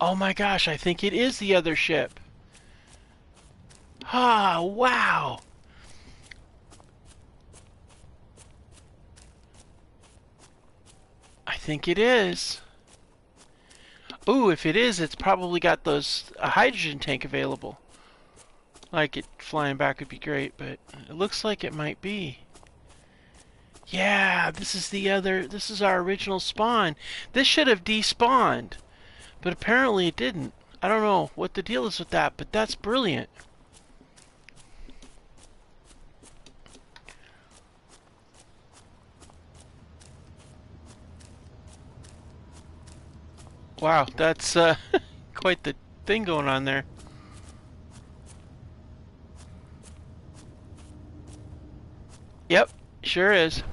Oh my gosh, I think it is the other ship. Ah, wow. I think it is. Ooh, if it is, it's probably got a hydrogen tank available. Like it flying back would be great, but it looks like it might be. Yeah, this is our original spawn. This should have despawned, but apparently it didn't. I don't know what the deal is with that, but that's brilliant. Wow, that's quite the thing going on there. Yep, sure is.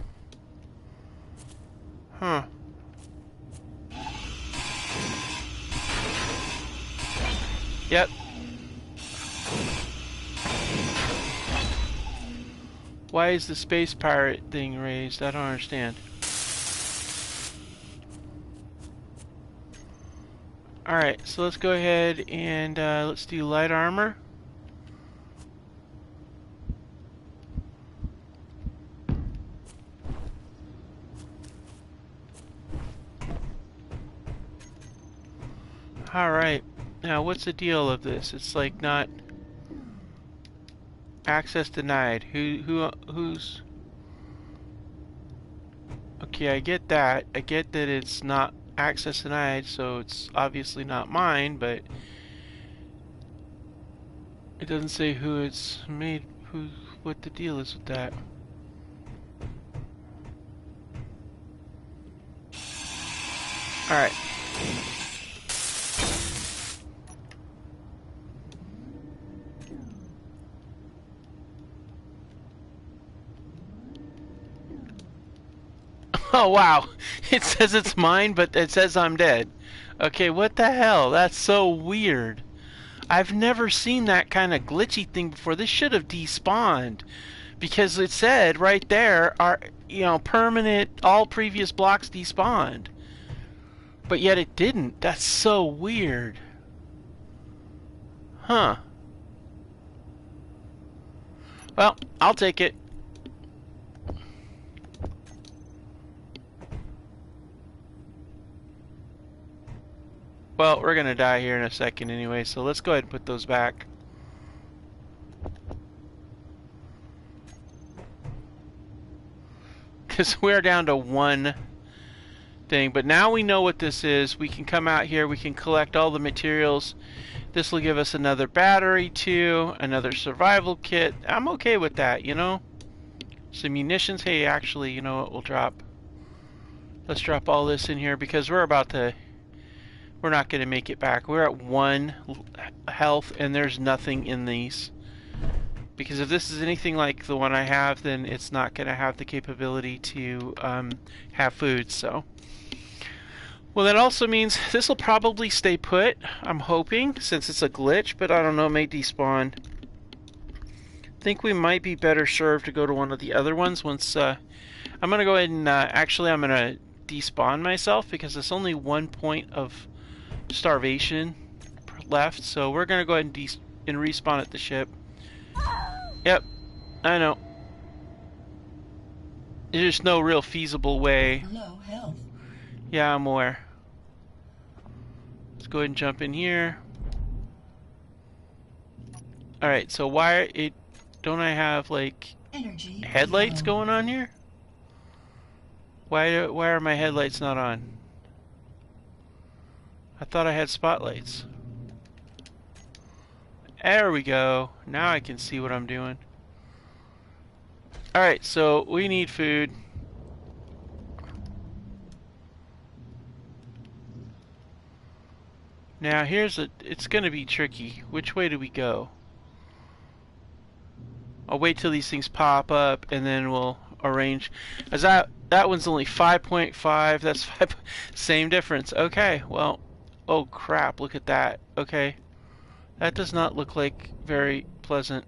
Huh. Yep. Why is the space pirate thing raised? I don't understand. Alright, so let's go ahead and let's do light armor. Alright, now what's the deal of this? It's like not access denied. Who's... Okay, I get that. I get that it's not access denied, so it's obviously not mine, but it doesn't say who it's made, what the deal is with that. Alright. Oh wow, it says it's mine, but it says I'm dead. Okay, what the hell? That's so weird. I've never seen that kind of glitchy thing before. This should have despawned, because it said right there, permanent, all previous blocks despawned. But yet it didn't. That's so weird. Huh. Well, I'll take it. Well, we're gonna die here in a second anyway, so let's go ahead and put those back. Because we're down to one thing, but now we know what this is. We can come out here, we can collect all the materials. This will give us another battery too, another survival kit. I'm okay with that, you know? Some munitions. Hey, actually, you know what, we'll drop. Let's drop all this in here because we're not going to make it back. We're at 1 health and there's nothing in these. Because if this is anything like the one I have, then it's not going to have the capability to have food, so. Well, that also means this will probably stay put, I'm hoping, since it's a glitch, but I don't know, it may despawn. I think we might be better served to go to one of the other ones once, I'm going to go ahead and, actually I'm going to despawn myself because it's only 1 point of starvation left, so we're going to go ahead and respawn at the ship. Yep, I know. There's no real feasible way. Low health. Yeah, I'm aware. Let's go ahead and jump in here. Alright, so don't I have like Energy headlights low. going on here? Why are my headlights not on? I thought I had spotlights. There we go. Now I can see what I'm doing. Alright, so we need food. Now it's gonna be tricky. Which way do we go? I'll wait till these things pop up and then we'll arrange. As that one's only 5.5. That's same difference. Okay, well, oh crap, look at that. Okay. That does not look like very pleasant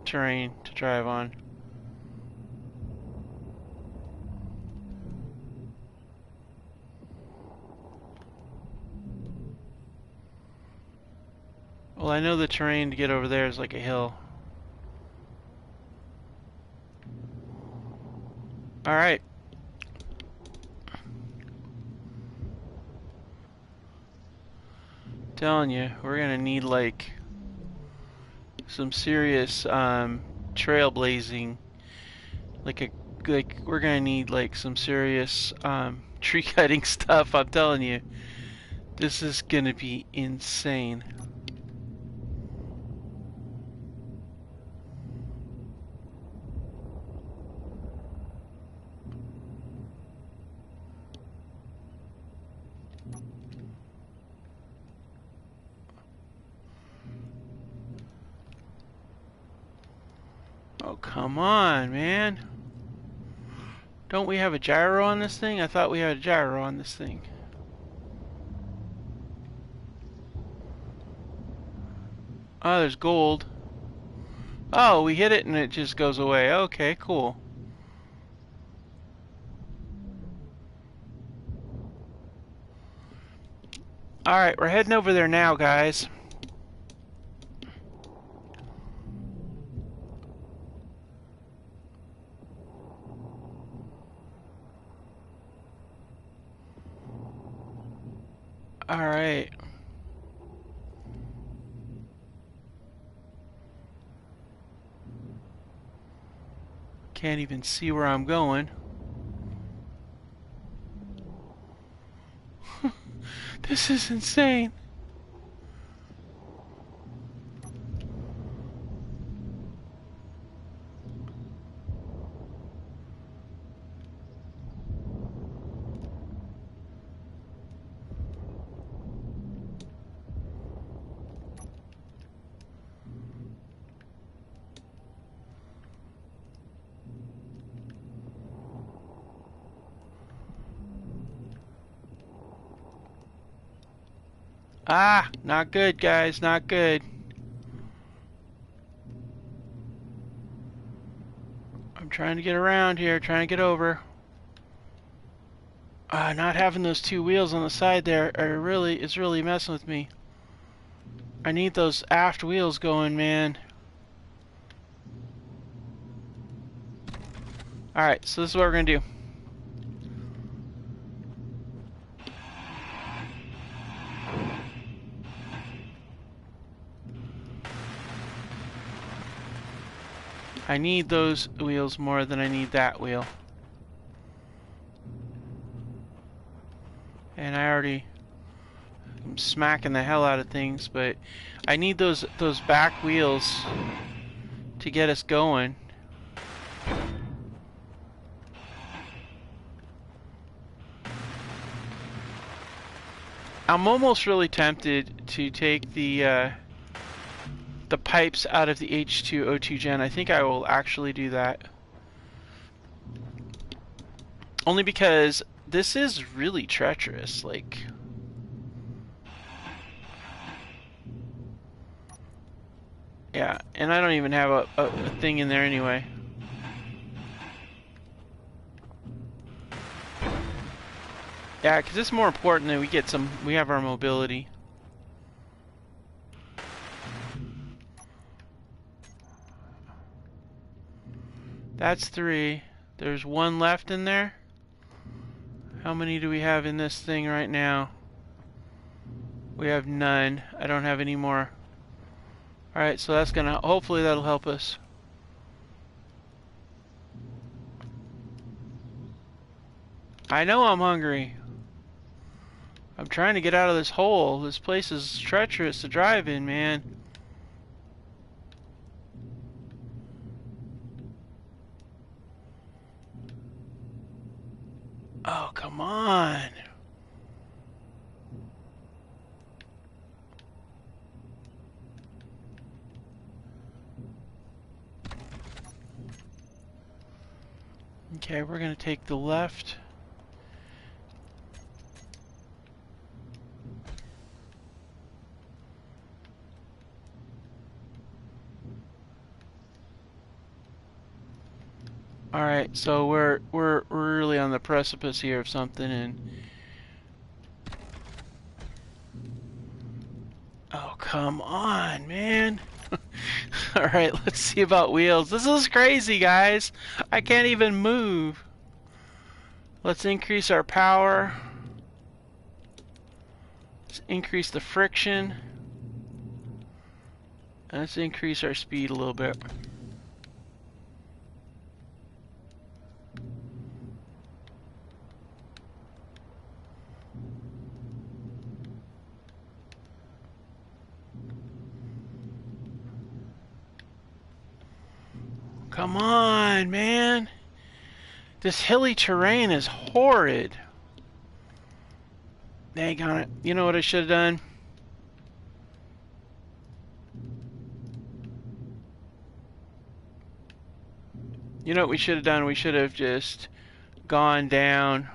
terrain to drive on. Well, I know the terrain to get over there is like a hill. Alright. Telling you, we're gonna need like some serious trailblazing. Like we're gonna need like some serious tree cutting stuff, I'm telling you. This is gonna be insane. Oh, come on, man. Don't we have a gyro on this thing? I thought we had a gyro on this thing. Oh, there's gold. Oh, we hit it and it just goes away. Okay, cool. Alright, we're heading over there now, guys. Alright. Can't even see where I'm going. This is insane. Ah, not good, guys, not good. I'm trying to get around here, trying to get over. Not having those two wheels on the side there is really messing with me. I need those aft wheels going, man. Alright, so this is what we're gonna do. I need those wheels more than I need that wheel. And I'm smacking the hell out of things, but I need those back wheels to get us going. I'm almost really tempted to take the pipes out of the H2O2 gen. I think I will actually do that. Only because this is really treacherous, like... Yeah, and I don't even have a thing in there anyway. Yeah, because it's more important that we have our mobility. That's 3. There's one left in there. How many do we have in this thing right now? We have none. I don't have any more. Alright, so that's gonna, hopefully that'll help us. I know I'm hungry. I'm trying to get out of this hole. This place is treacherous to drive in, man. Oh, come on. Okay, we're gonna take the left. Alright, so we're really on the precipice here of something, and oh, come on, man. Alright, let's see about wheels. This is crazy, guys. I can't even move. Let's increase our power. Let's increase the friction. And let's increase our speed a little bit. Come on, man. This hilly terrain is horrid. Dang on it. You know what I should have done? You know what we should have done? We should have just gone down.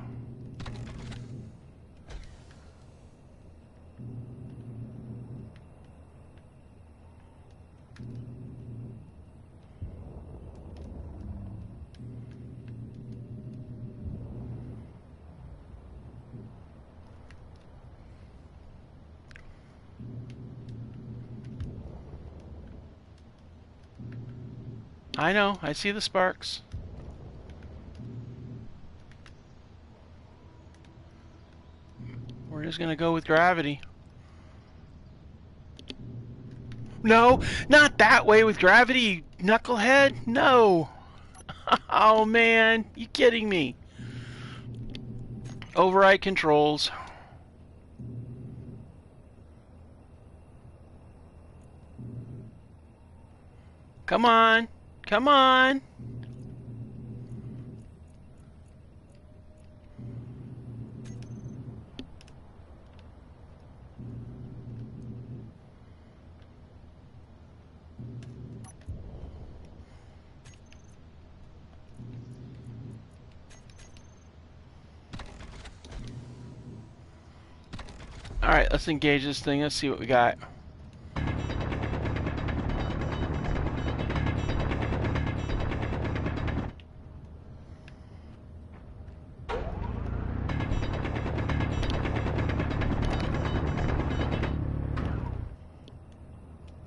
I know, I see the sparks. We're just gonna go with gravity. No, not that way with gravity, you knucklehead. No. Oh man, you kidding me? Override controls. Come on. Come on. Alright, let's engage this thing. Let's see what we got.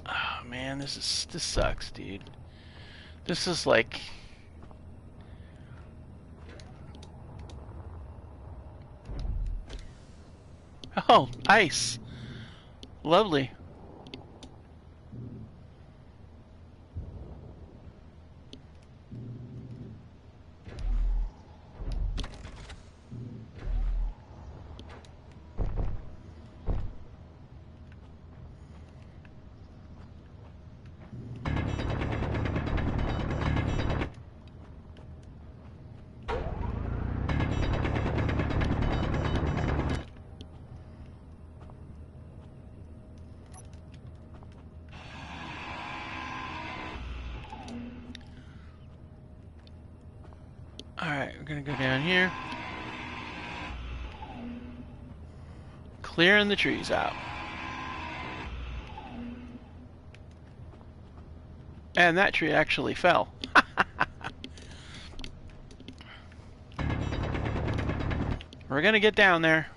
Oh man, this sucks, dude. This is like... Oh, ice. Lovely. Alright, we're gonna go down here. Clearing the trees out. And that tree actually fell. We're gonna get down there.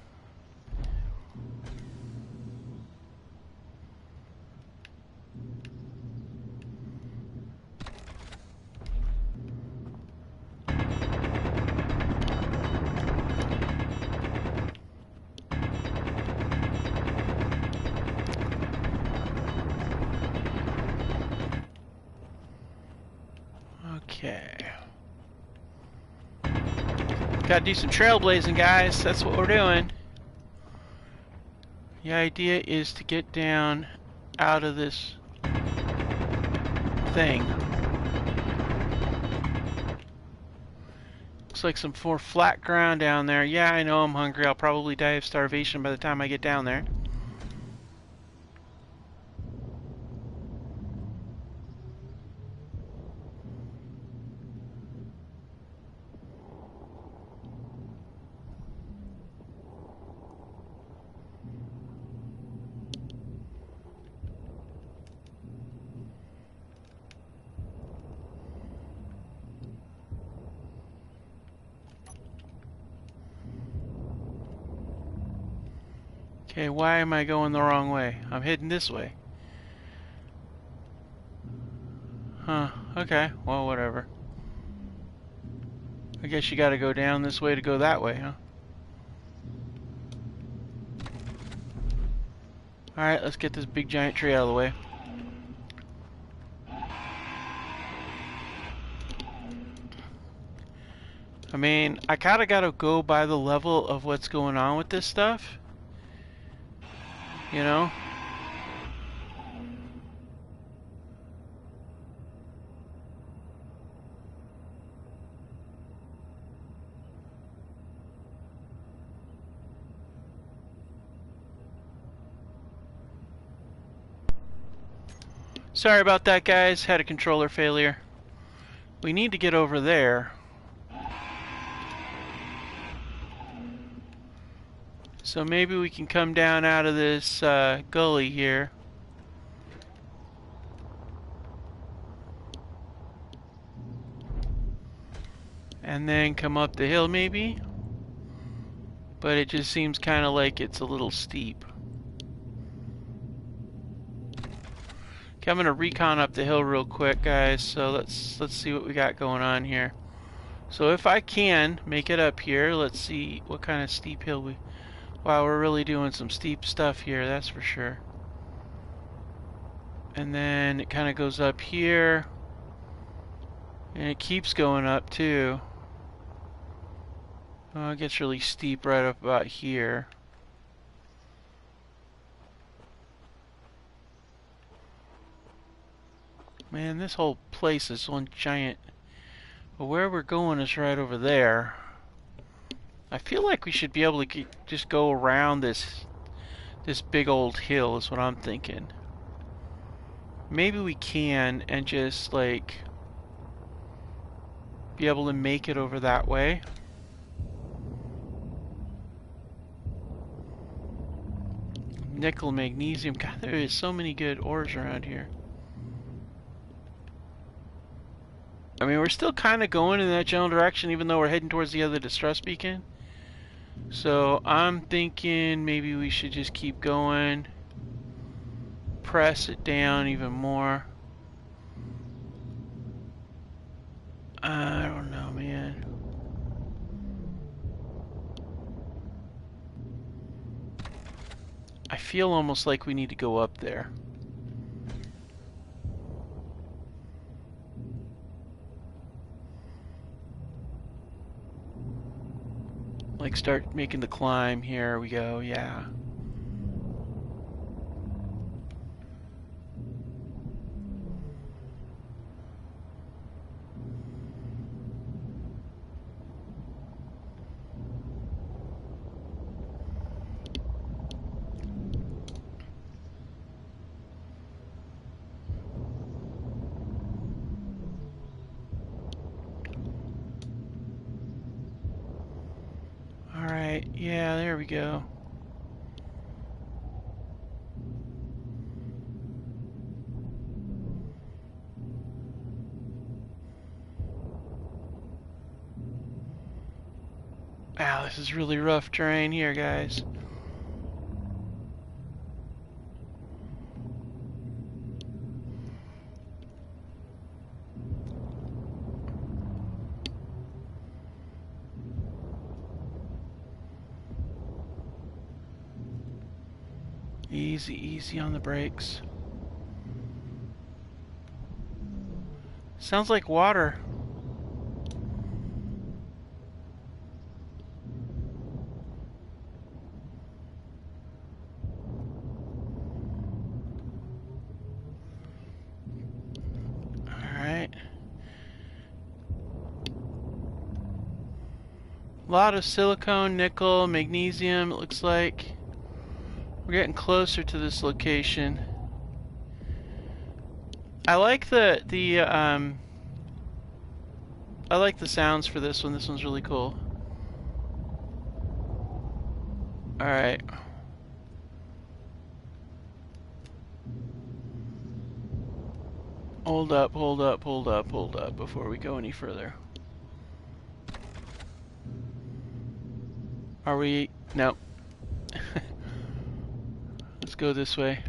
Okay. Gotta do some trailblazing, guys. That's what we're doing. The idea is to get down out of this thing. Looks like some more flat ground down there. Yeah, I know I'm hungry. I'll probably die of starvation by the time I get down there. Okay, why am I going the wrong way? I'm heading this way. Huh, okay, well, whatever. I guess you gotta go down this way to go that way, huh? Alright, let's get this big giant tree out of the way. I mean, I kinda gotta go by the level of what's going on with this stuff. You know? Sorry about that, guys. Had a controller failure. We need to get over there. So maybe we can come down out of this gully here. And then come up the hill maybe. But it just seems kind of like it's a little steep. Okay, I'm gonna recon up the hill real quick, guys. So let's see what we got going on here. So if I can make it up here, let's see what kind of steep hill we... Wow, we're really doing some steep stuff here, that's for sure. And then it kind of goes up here. And it keeps going up too. Oh, it gets really steep right up about here. Man, this whole place is one giant... But where we're going is right over there. I feel like we should be able to just go around this big old hill is what I'm thinking. Maybe we can and just like be able to make it over that way. Nickel, magnesium. God, there is so many good ores around here. I mean, we're still kind of going in that general direction even though we're heading towards the other distress beacon. So I'm thinking maybe we should just keep going. Press it down even more. I don't know, man. I feel almost like we need to go up there. Like start making the climb. Here we go, yeah. Alright, yeah, there we go. Wow, this is really rough terrain here, guys. Easy, easy on the brakes. Sounds like water. A lot of silicone, nickel, magnesium, it looks like. We're getting closer to this location. I like I like the sounds for this one. This one's really cool. Alright. Hold up, hold up, hold up, hold up before we go any further. Are we? No. Let's go this way.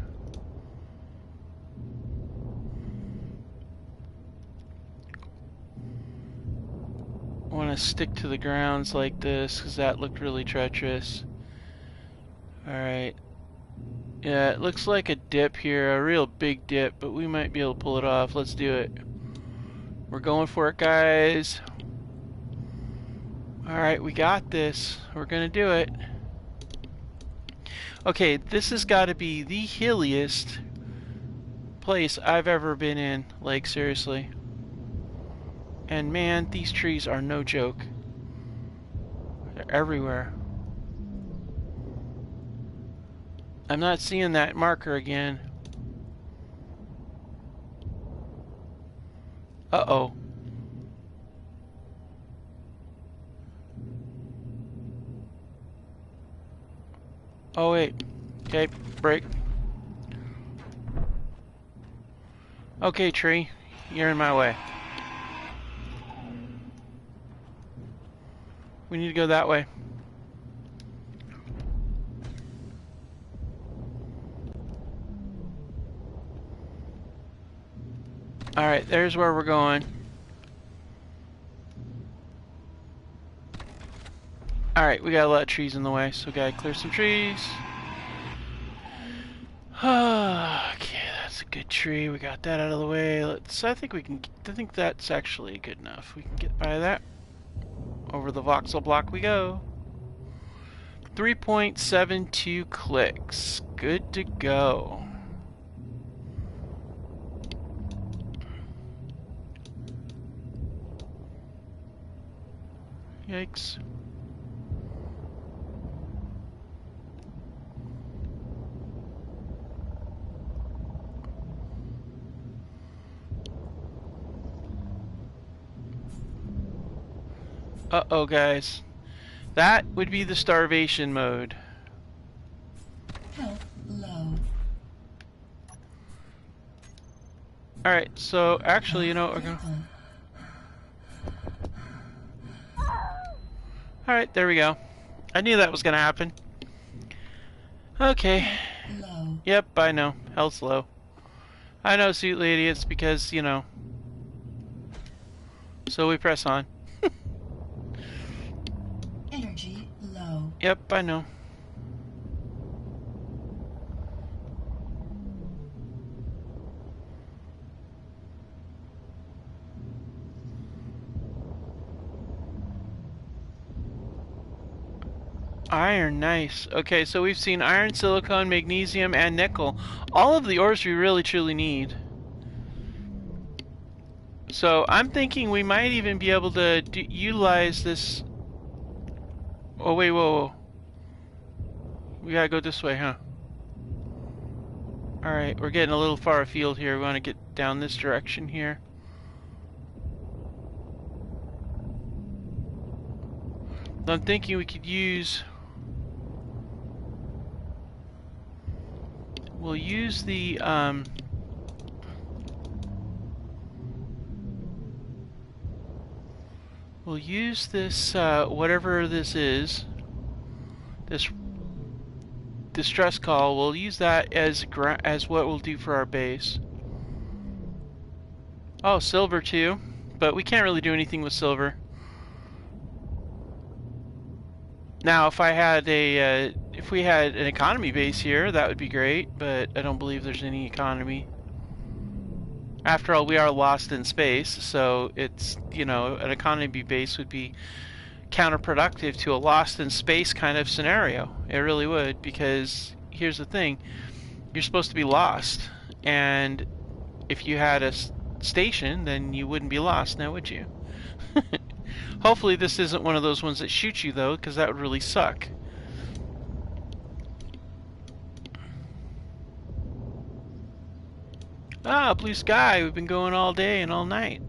I want to stick to the grounds like this because that looked really treacherous. Alright. Yeah, it looks like a dip here, a real big dip, but we might be able to pull it off. Let's do it. We're going for it, guys. Alright, we got this. We're gonna do it. Okay, this has got to be the hilliest place I've ever been in. Like, seriously. And man, these trees are no joke. They're everywhere. I'm not seeing that marker again. Uh-oh. Oh, wait. Okay, break. Okay, tree. You're in my way. We need to go that way. Alright, there's where we're going. Alright, we got a lot of trees in the way, so we gotta clear some trees. Okay, that's a good tree. We got that out of the way. I think that's actually good enough. We can get by that. Over the voxel block we go. 3.72 clicks. Good to go. Yikes. Uh-oh, guys. That would be the starvation mode. Health low. Alright, so actually, you know what we're going Critical. Alright, there we go. I knew that was going to happen. Okay. Low. Yep, I know. Health's low. I know, sweet lady, it's because, you know. So we press on. Energy low. Yep, I know. Iron, nice. Okay, so we've seen iron, silicon, magnesium, and nickel. All of the ores we really truly need. So I'm thinking we might even be able to utilize this. Oh wait, whoa, whoa. We gotta go this way, huh? Alright, we're getting a little far afield here. We want to get down this direction here. I'm thinking we could use... We'll use the, we'll use this, whatever this is, this distress call, we'll use that as what we'll do for our base. Oh, silver too, but we can't really do anything with silver. Now, if I had a, if we had an economy base here, that would be great, but I don't believe there's any economy. After all, we are lost in space, so it's, you know, an economy base would be counterproductive to a lost in space kind of scenario. It really would, because here's the thing. You're supposed to be lost, and if you had a station, then you wouldn't be lost, now would you? Hopefully this isn't one of those ones that shoot you, though, because that would really suck. Ah, blue sky. We've been going all day and all night.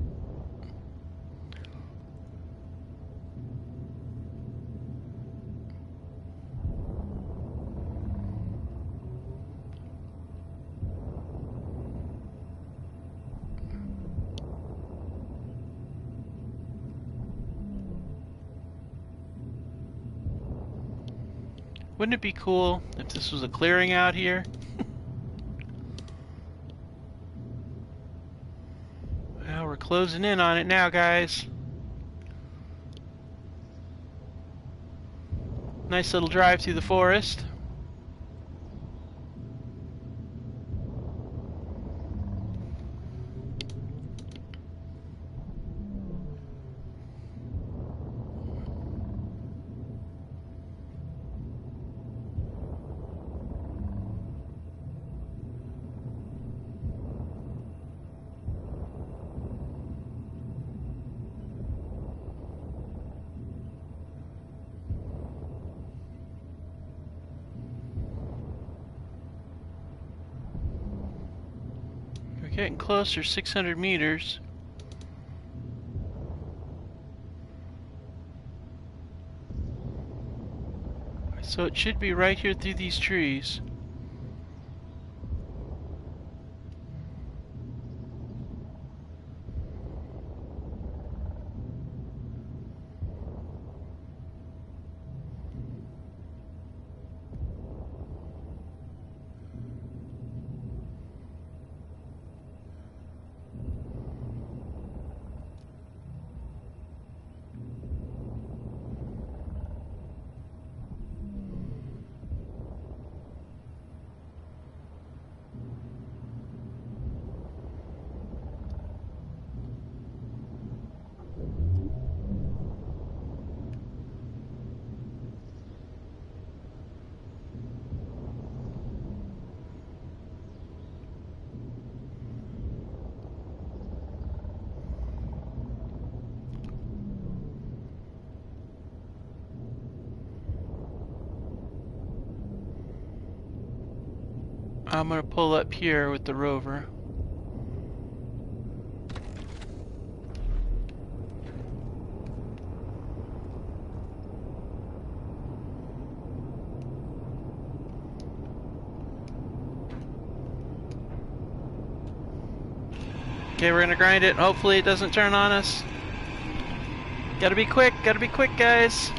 Wouldn't it be cool if this was a clearing out here? Well, we're closing in on it now, guys. Nice little drive through the forest. We're getting closer, 600 meters. So it should be right here through these trees. I'm gonna pull up here with the rover. Okay, we're gonna grind it. Hopefully it doesn't turn on us. Gotta be quick, guys.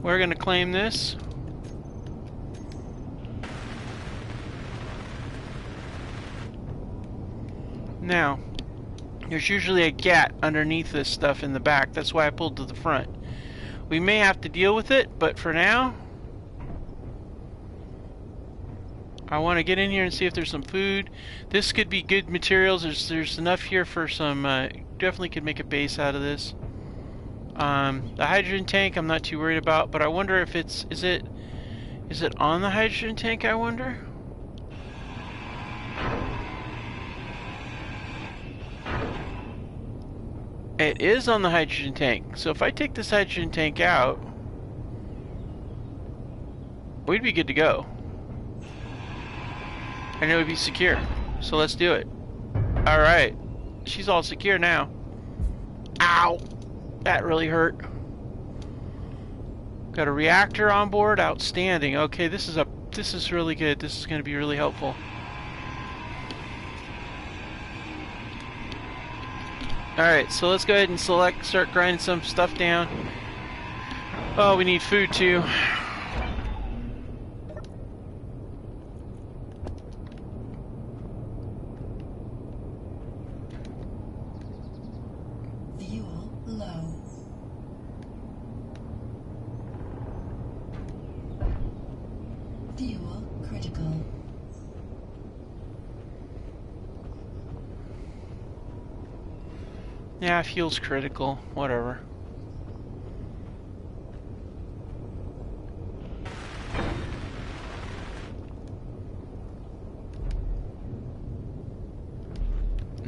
We're gonna claim this. Now, there's usually a gat underneath this stuff in the back. That's why I pulled to the front. We may have to deal with it, but for now, I want to get in here and see if there's some food. This could be good materials. There's enough here for some, definitely could make a base out of this. The hydrogen tank I'm not too worried about, but I wonder if is it on the hydrogen tank, I wonder? It is on the hydrogen tank. So if I take this hydrogen tank out, we'd be good to go. And it would be secure. So let's do it. Alright. She's all secure now. Ow! That really hurt. Got a reactor on board. Outstanding. Okay, this is really good. This is going to be really helpful. Alright, so let's go ahead and start grinding some stuff down. Oh, we need food too. Fuel low. Fuel critical. Yeah, fuel's critical. Whatever.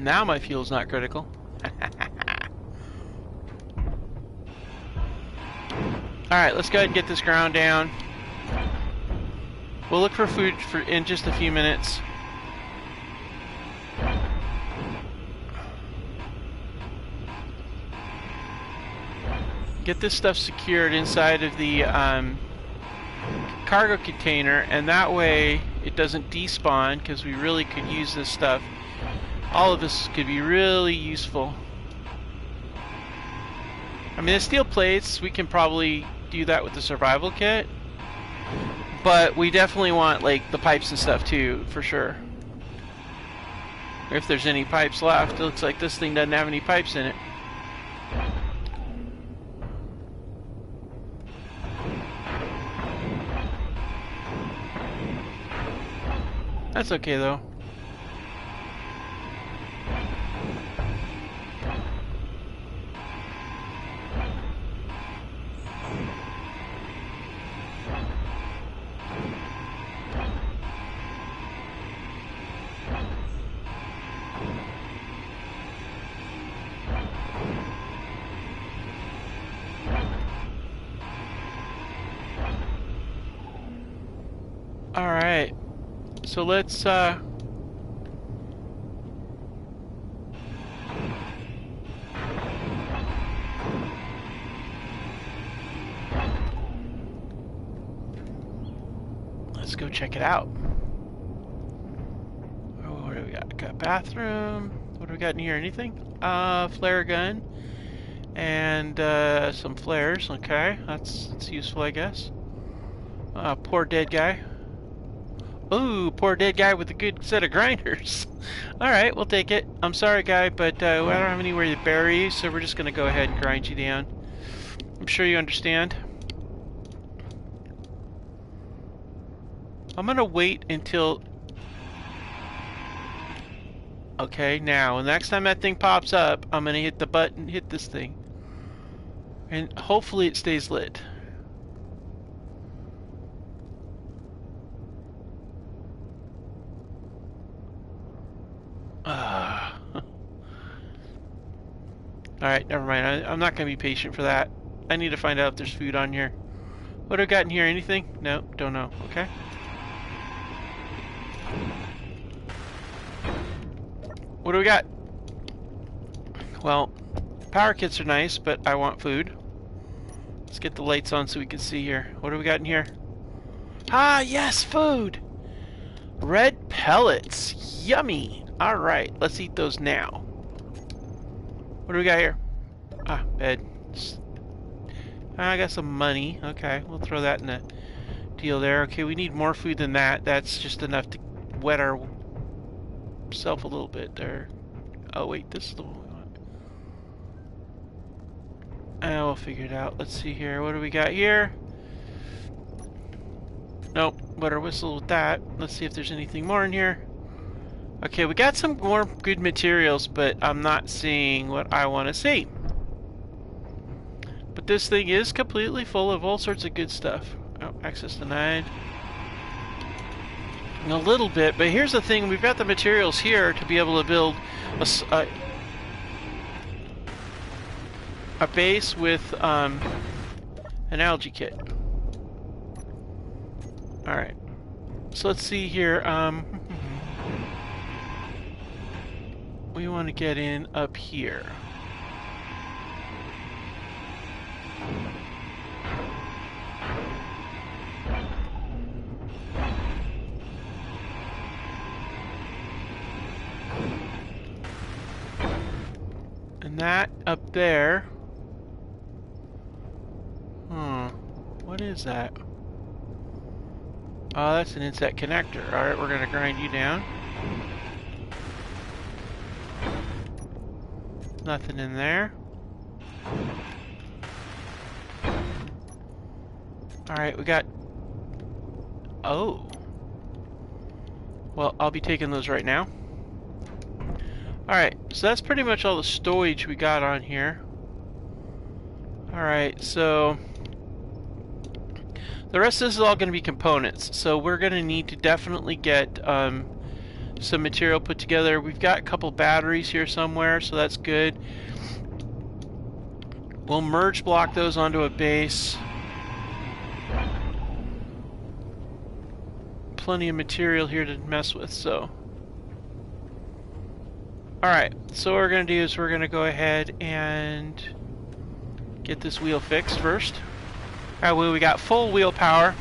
Now my fuel's not critical. Alright, let's go ahead and get this ground down. We'll look for food in just a few minutes. Get this stuff secured inside of the cargo container, and that way it doesn't despawn, because we really could use this stuff. All of this could be really useful. I mean, the steel plates, we can probably do that with the survival kit, but we definitely want like the pipes and stuff too, for sure. If there's any pipes left. It looks like this thing doesn't have any pipes in it. That's okay though. All right. So let's go check it out. Oh, what do we got? Got bathroom. What do we got in here? Anything? Flare gun and some flares. Okay, that's useful, I guess. Poor dead guy. Ooh, poor dead guy with a good set of grinders. Alright, we'll take it. I'm sorry, guy, but I don't have anywhere to bury you, so we're just going to go ahead and grind you down. I'm sure you understand. I'm going to wait until... Okay, now, the next time that thing pops up, I'm going to hit the button, hit this thing. And hopefully it stays lit. Alright, never mind. I'm not going to be patient for that. I need to find out if there's food on here. What do I got in here? Anything? No, don't know. Okay. What do we got? Well, power kits are nice, but I want food. Let's get the lights on so we can see here. What do we got in here? Ah, yes, food! Red pellets. Yummy! Alright, let's eat those now. What do we got here? Ah, bed. I got some money. Okay, we'll throw that in the deal there. Okay, we need more food than that. That's just enough to wet ourselves a little bit there. Oh wait, this is the one we want. We'll figure it out. Let's see here. What do we got here? Nope, butter whistle with that. Let's see if there's anything more in here. Okay, we got some more good materials, but I'm not seeing what I want to see. But this thing is completely full of all sorts of good stuff. Oh, access denied. A little bit, but here's the thing. We've got the materials here to be able to build a base with an algae kit. Alright. So let's see here. We want to get in up here. And that up there. What is that? Oh, that's an inset connector. Alright, we're going to grind you down. Nothing in there. Alright, we got... Oh. Well, I'll be taking those right now. Alright, so that's pretty much all the stowage we got on here. Alright, so... the rest of this is all going to be components. So we're going to need to definitely get some material put together. We've got a couple batteries here somewhere, so that's good. We'll merge block those onto a base. Plenty of material here to mess with, so. Alright, so what we're going to do is we're going to go ahead and get this wheel fixed first. Alright, well, we got full wheel power.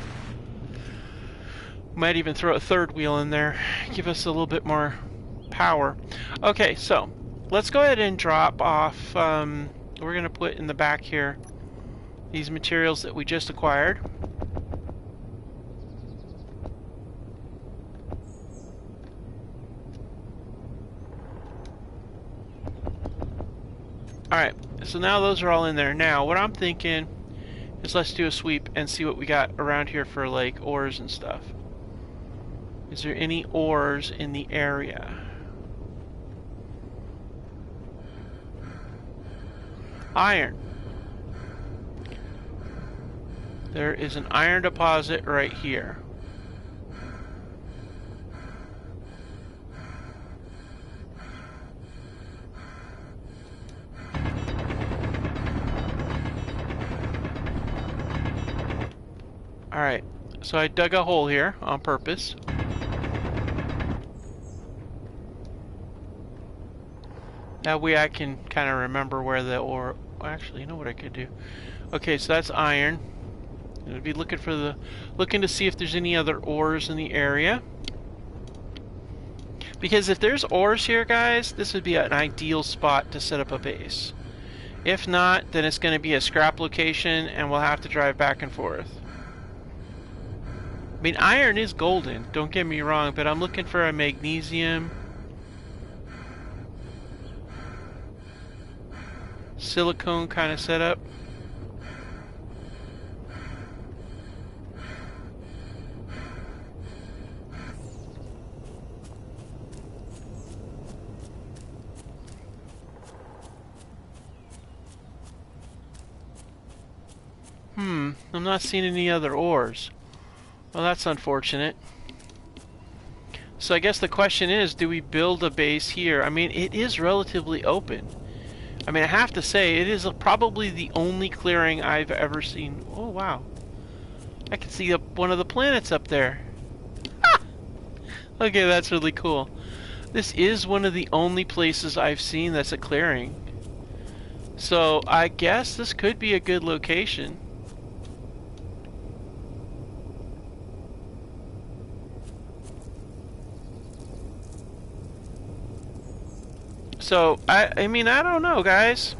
Might even throw a third wheel in there, give us a little bit more power. Okay, so let's go ahead and drop off, we're going to put in the back here these materials that we just acquired. Alright, so now those are all in there. Now, what I'm thinking is let's do a sweep and see what we got around here for like ores and stuff. Is there any ores in the area? Iron. There is an iron deposit right here. Alright, so I dug a hole here on purpose. That way I can kind of remember where the ore... Actually, you know what I could do? Okay, so that's iron. I'm gonna be looking for looking to see if there's any other ores in the area. Because if there's ores here, guys, this would be an ideal spot to set up a base. If not, then it's going to be a scrap location, and we'll have to drive back and forth. I mean, iron is golden, don't get me wrong, but I'm looking for a magnesium. Silicone kind of setup. I'm not seeing any other ores. Well, that's unfortunate. So I guess the question is, do we build a base here? I mean, it is relatively open. I mean, I have to say, it is probably the only clearing I've ever seen. Oh, wow. I can see one of the planets up there. Okay, that's really cool. This is one of the only places I've seen that's a clearing. So, I guess this could be a good location. So, I mean, I don't know, guys.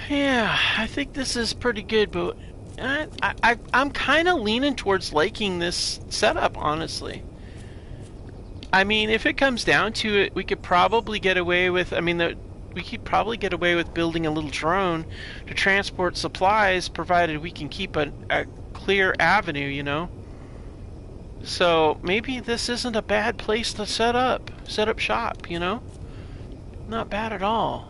Yeah, I think this is pretty good, but I'm kind of leaning towards liking this setup, honestly. I mean, if it comes down to it, we could probably get away with, we could probably get away with building a little drone to transport supplies, provided we can keep a clear avenue, you know? So, maybe this isn't a bad place to set up shop, you know? Not bad at all.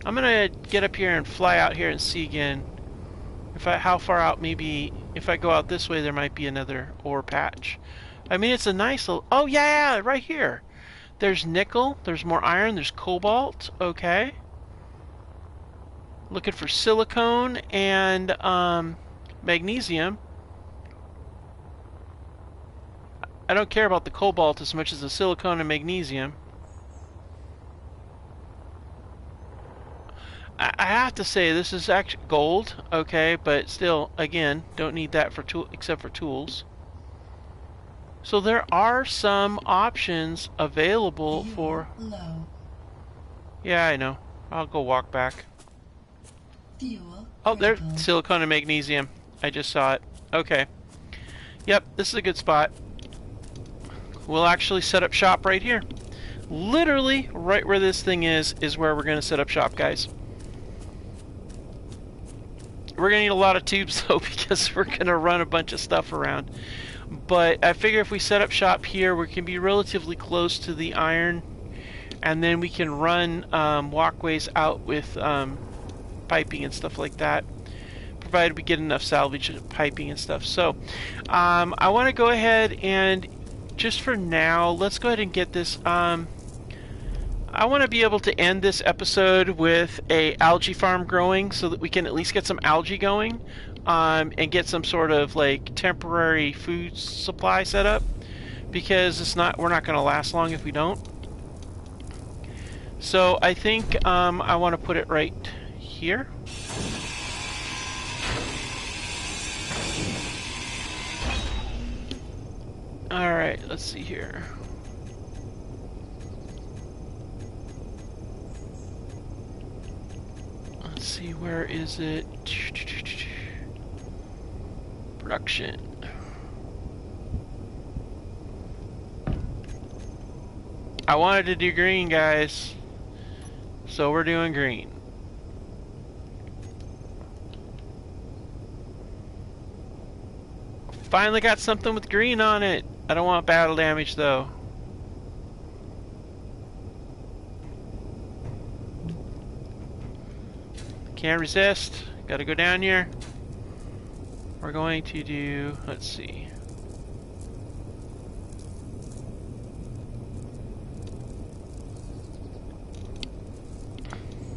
I'm gonna get up here and fly out here and see again how far out. Maybe if I go out this way, there might be another ore patch. I mean, it's a nice little... Oh yeah, right here. There's nickel. There's more iron. There's cobalt. Okay. Looking for silicone and magnesium. I don't care about the cobalt as much as the silicone and magnesium. I have to say, this is actually gold, okay, but still, again, don't need that for except for tools. So there are some options available for... Low. Yeah, I know. I'll go walk back. Fuel Oh, there's critical. silicone and magnesium. I just saw it. Okay. Yep, this is a good spot. we'll actually set up shop right here. Literally, right where this thing is where we're going to set up shop, guys. We're going to need a lot of tubes, though, because we're going to run a bunch of stuff around. But I figure if we set up shop here, we can be relatively close to the iron, and then we can run walkways out with piping and stuff like that, provided we get enough salvage piping and stuff. So I want to go ahead and, just for now, let's go ahead and get this. I want to be able to end this episode with a algae farm growing so that we can at least get some algae going, and get some sort of like temporary food supply set up, because we're not going to last long if we don't. So I think I want to put it right here. Alright, let's see here. Let's see, where is it? Production. I wanted to do green, guys. So we're doing green. Finally got something with green on it. I don't want battle damage, though. Can't resist. Gotta go down here. We're going to do, let's see.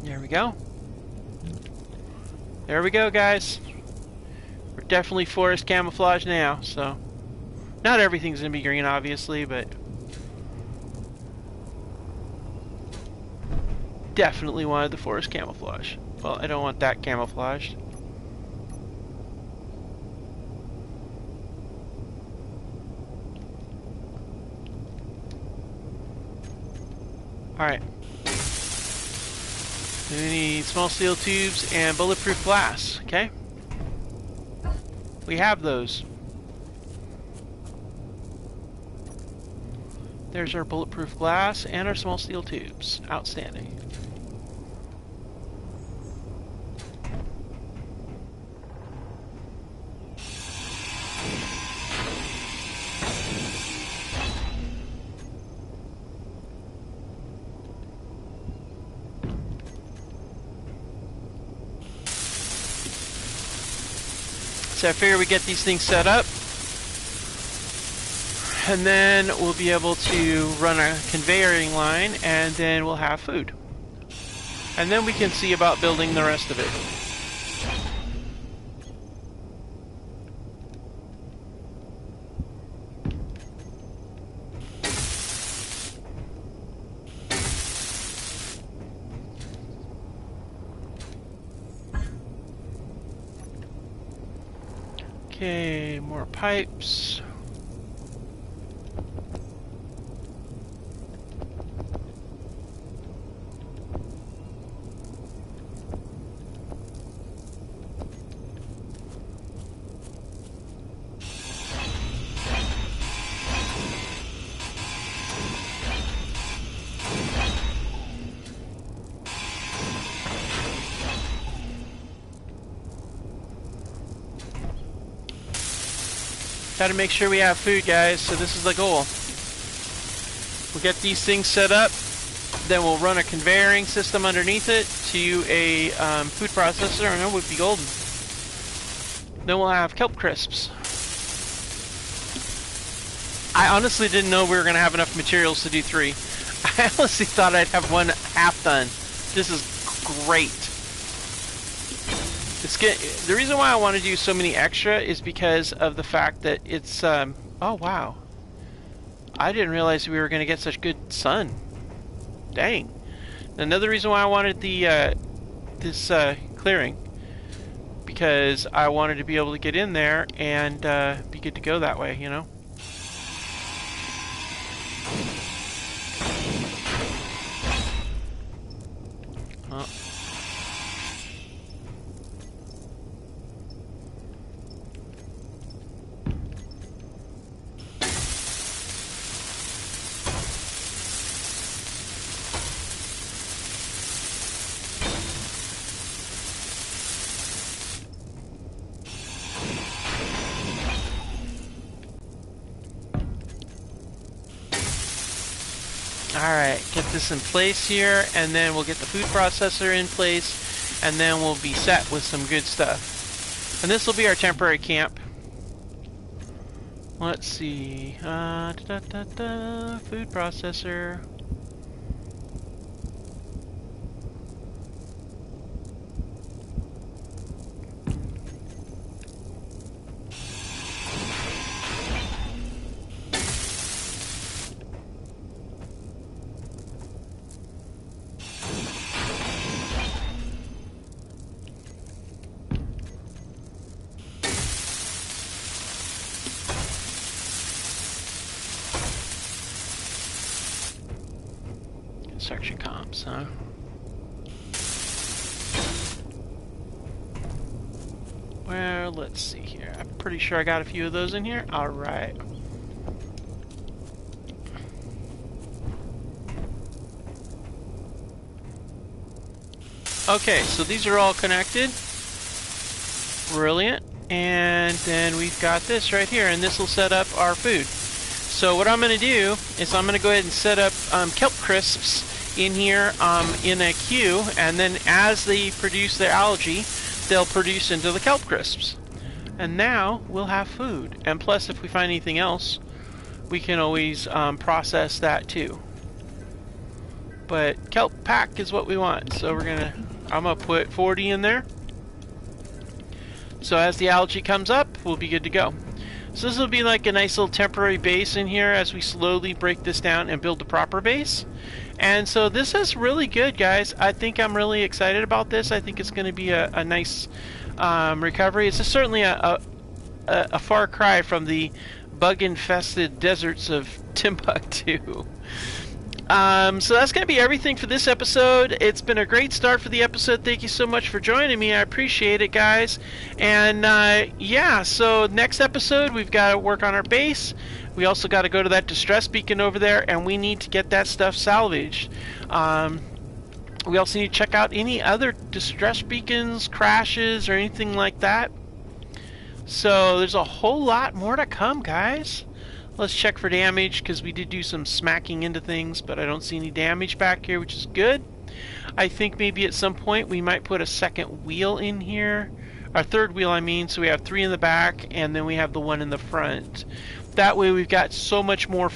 There we go. There we go, guys. We're definitely forest camouflage now, so. Not everything's gonna be green, obviously, but definitely wanted the forest camouflage. Well, I don't want that camouflaged. Alright. We need small steel tubes and bulletproof glass, okay? We have those. There's our bulletproof glass and our small steel tubes. Outstanding. So I figure we get these things set up, and then we'll be able to run a conveyoring line, and then we'll have food. And then we can see about building the rest of it. Okay, more pipes. Gotta make sure we have food, guys, so this is the goal. We'll get these things set up, then we'll run a conveyoring system underneath it to a food processor, and it would be golden. Then we'll have kelp crisps. I honestly didn't know we were gonna have enough materials to do 3. I honestly thought I'd have one half done. This is great. The reason why I want to do so many extra is because of the fact that it's oh wow, I didn't realize we were going to get such good sun. Dang. Another reason why I wanted the this clearing, because I wanted to be able to get in there and be good to go that way, you know. Alright, get this in place here, and then we'll get the food processor in place, and then we'll be set with some good stuff. And this will be our temporary camp. Let's see. Food processor. Construction comps, huh? Well, let's see here. I'm pretty sure I got a few of those in here. Alright. Okay, so these are all connected. Brilliant. And then we've got this right here, and this will set up our food. So what I'm going to do is I'm going to go ahead and set up kelp crisps in here in a queue, and then as they produce their algae, they'll produce into the kelp crisps. And now we'll have food. And plus, if we find anything else, we can always process that too. But kelp pack is what we want. So I'm gonna put 40 in there. So as the algae comes up, we'll be good to go. So this will be like a nice little temporary base in here as we slowly break this down and build the proper base. And so this is really good, guys. I think I'm really excited about this. I think it's going to be a nice recovery. It's certainly a far cry from the bug-infested deserts of Timbuktu. So that's going to be everything for this episode. It's been a great start for the episode. Thank you so much for joining me. I appreciate it, guys. And yeah, so next episode we've got to work on our base. We also got to go to that distress beacon over there, and we need to get that stuff salvaged. We also need to check out any other distress beacons, crashes, or anything like that. So there's a whole lot more to come, guys. Let's check for damage, because we did do some smacking into things, but I don't see any damage back here, which is good. I think maybe at some point we might put a second wheel in here. Our third wheel, I mean, so we have 3 in the back, and then we have the 1 in the front. That way we've got so much more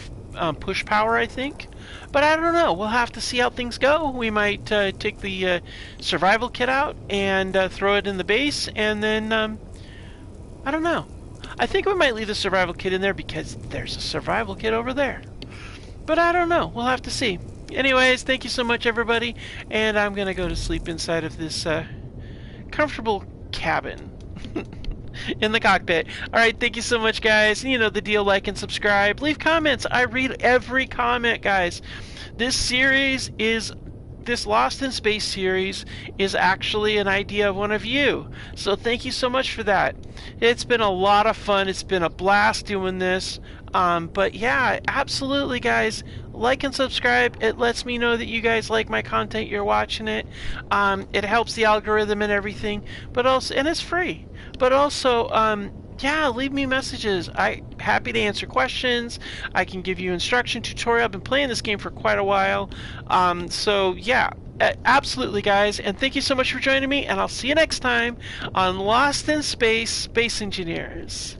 push power, I think. But I don't know. We'll have to see how things go. We might take the survival kit out and throw it in the base, and then, I don't know. I think we might leave the survival kit in there because there's a survival kit over there. But I don't know. We'll have to see. Anyways, thank you so much, everybody. And I'm going to go to sleep inside of this comfortable cabin in the cockpit. Alright, thank you so much, guys. You know the deal. Like and subscribe. Leave comments. I read every comment, guys. This Lost in Space series is actually an idea of one of you. So thank you so much for that. It's been a lot of fun. It's been a blast doing this. But yeah, absolutely, guys. Like and subscribe. It lets me know that you guys like my content. You're watching it. It helps the algorithm and everything. But also, and it's free. But also, yeah, leave me messages. I'm happy to answer questions. I can give you instruction tutorial. I've been playing this game for quite a while. So yeah, absolutely, guys. And thank you so much for joining me. And I'll see you next time on Lost in Space, Space Engineers.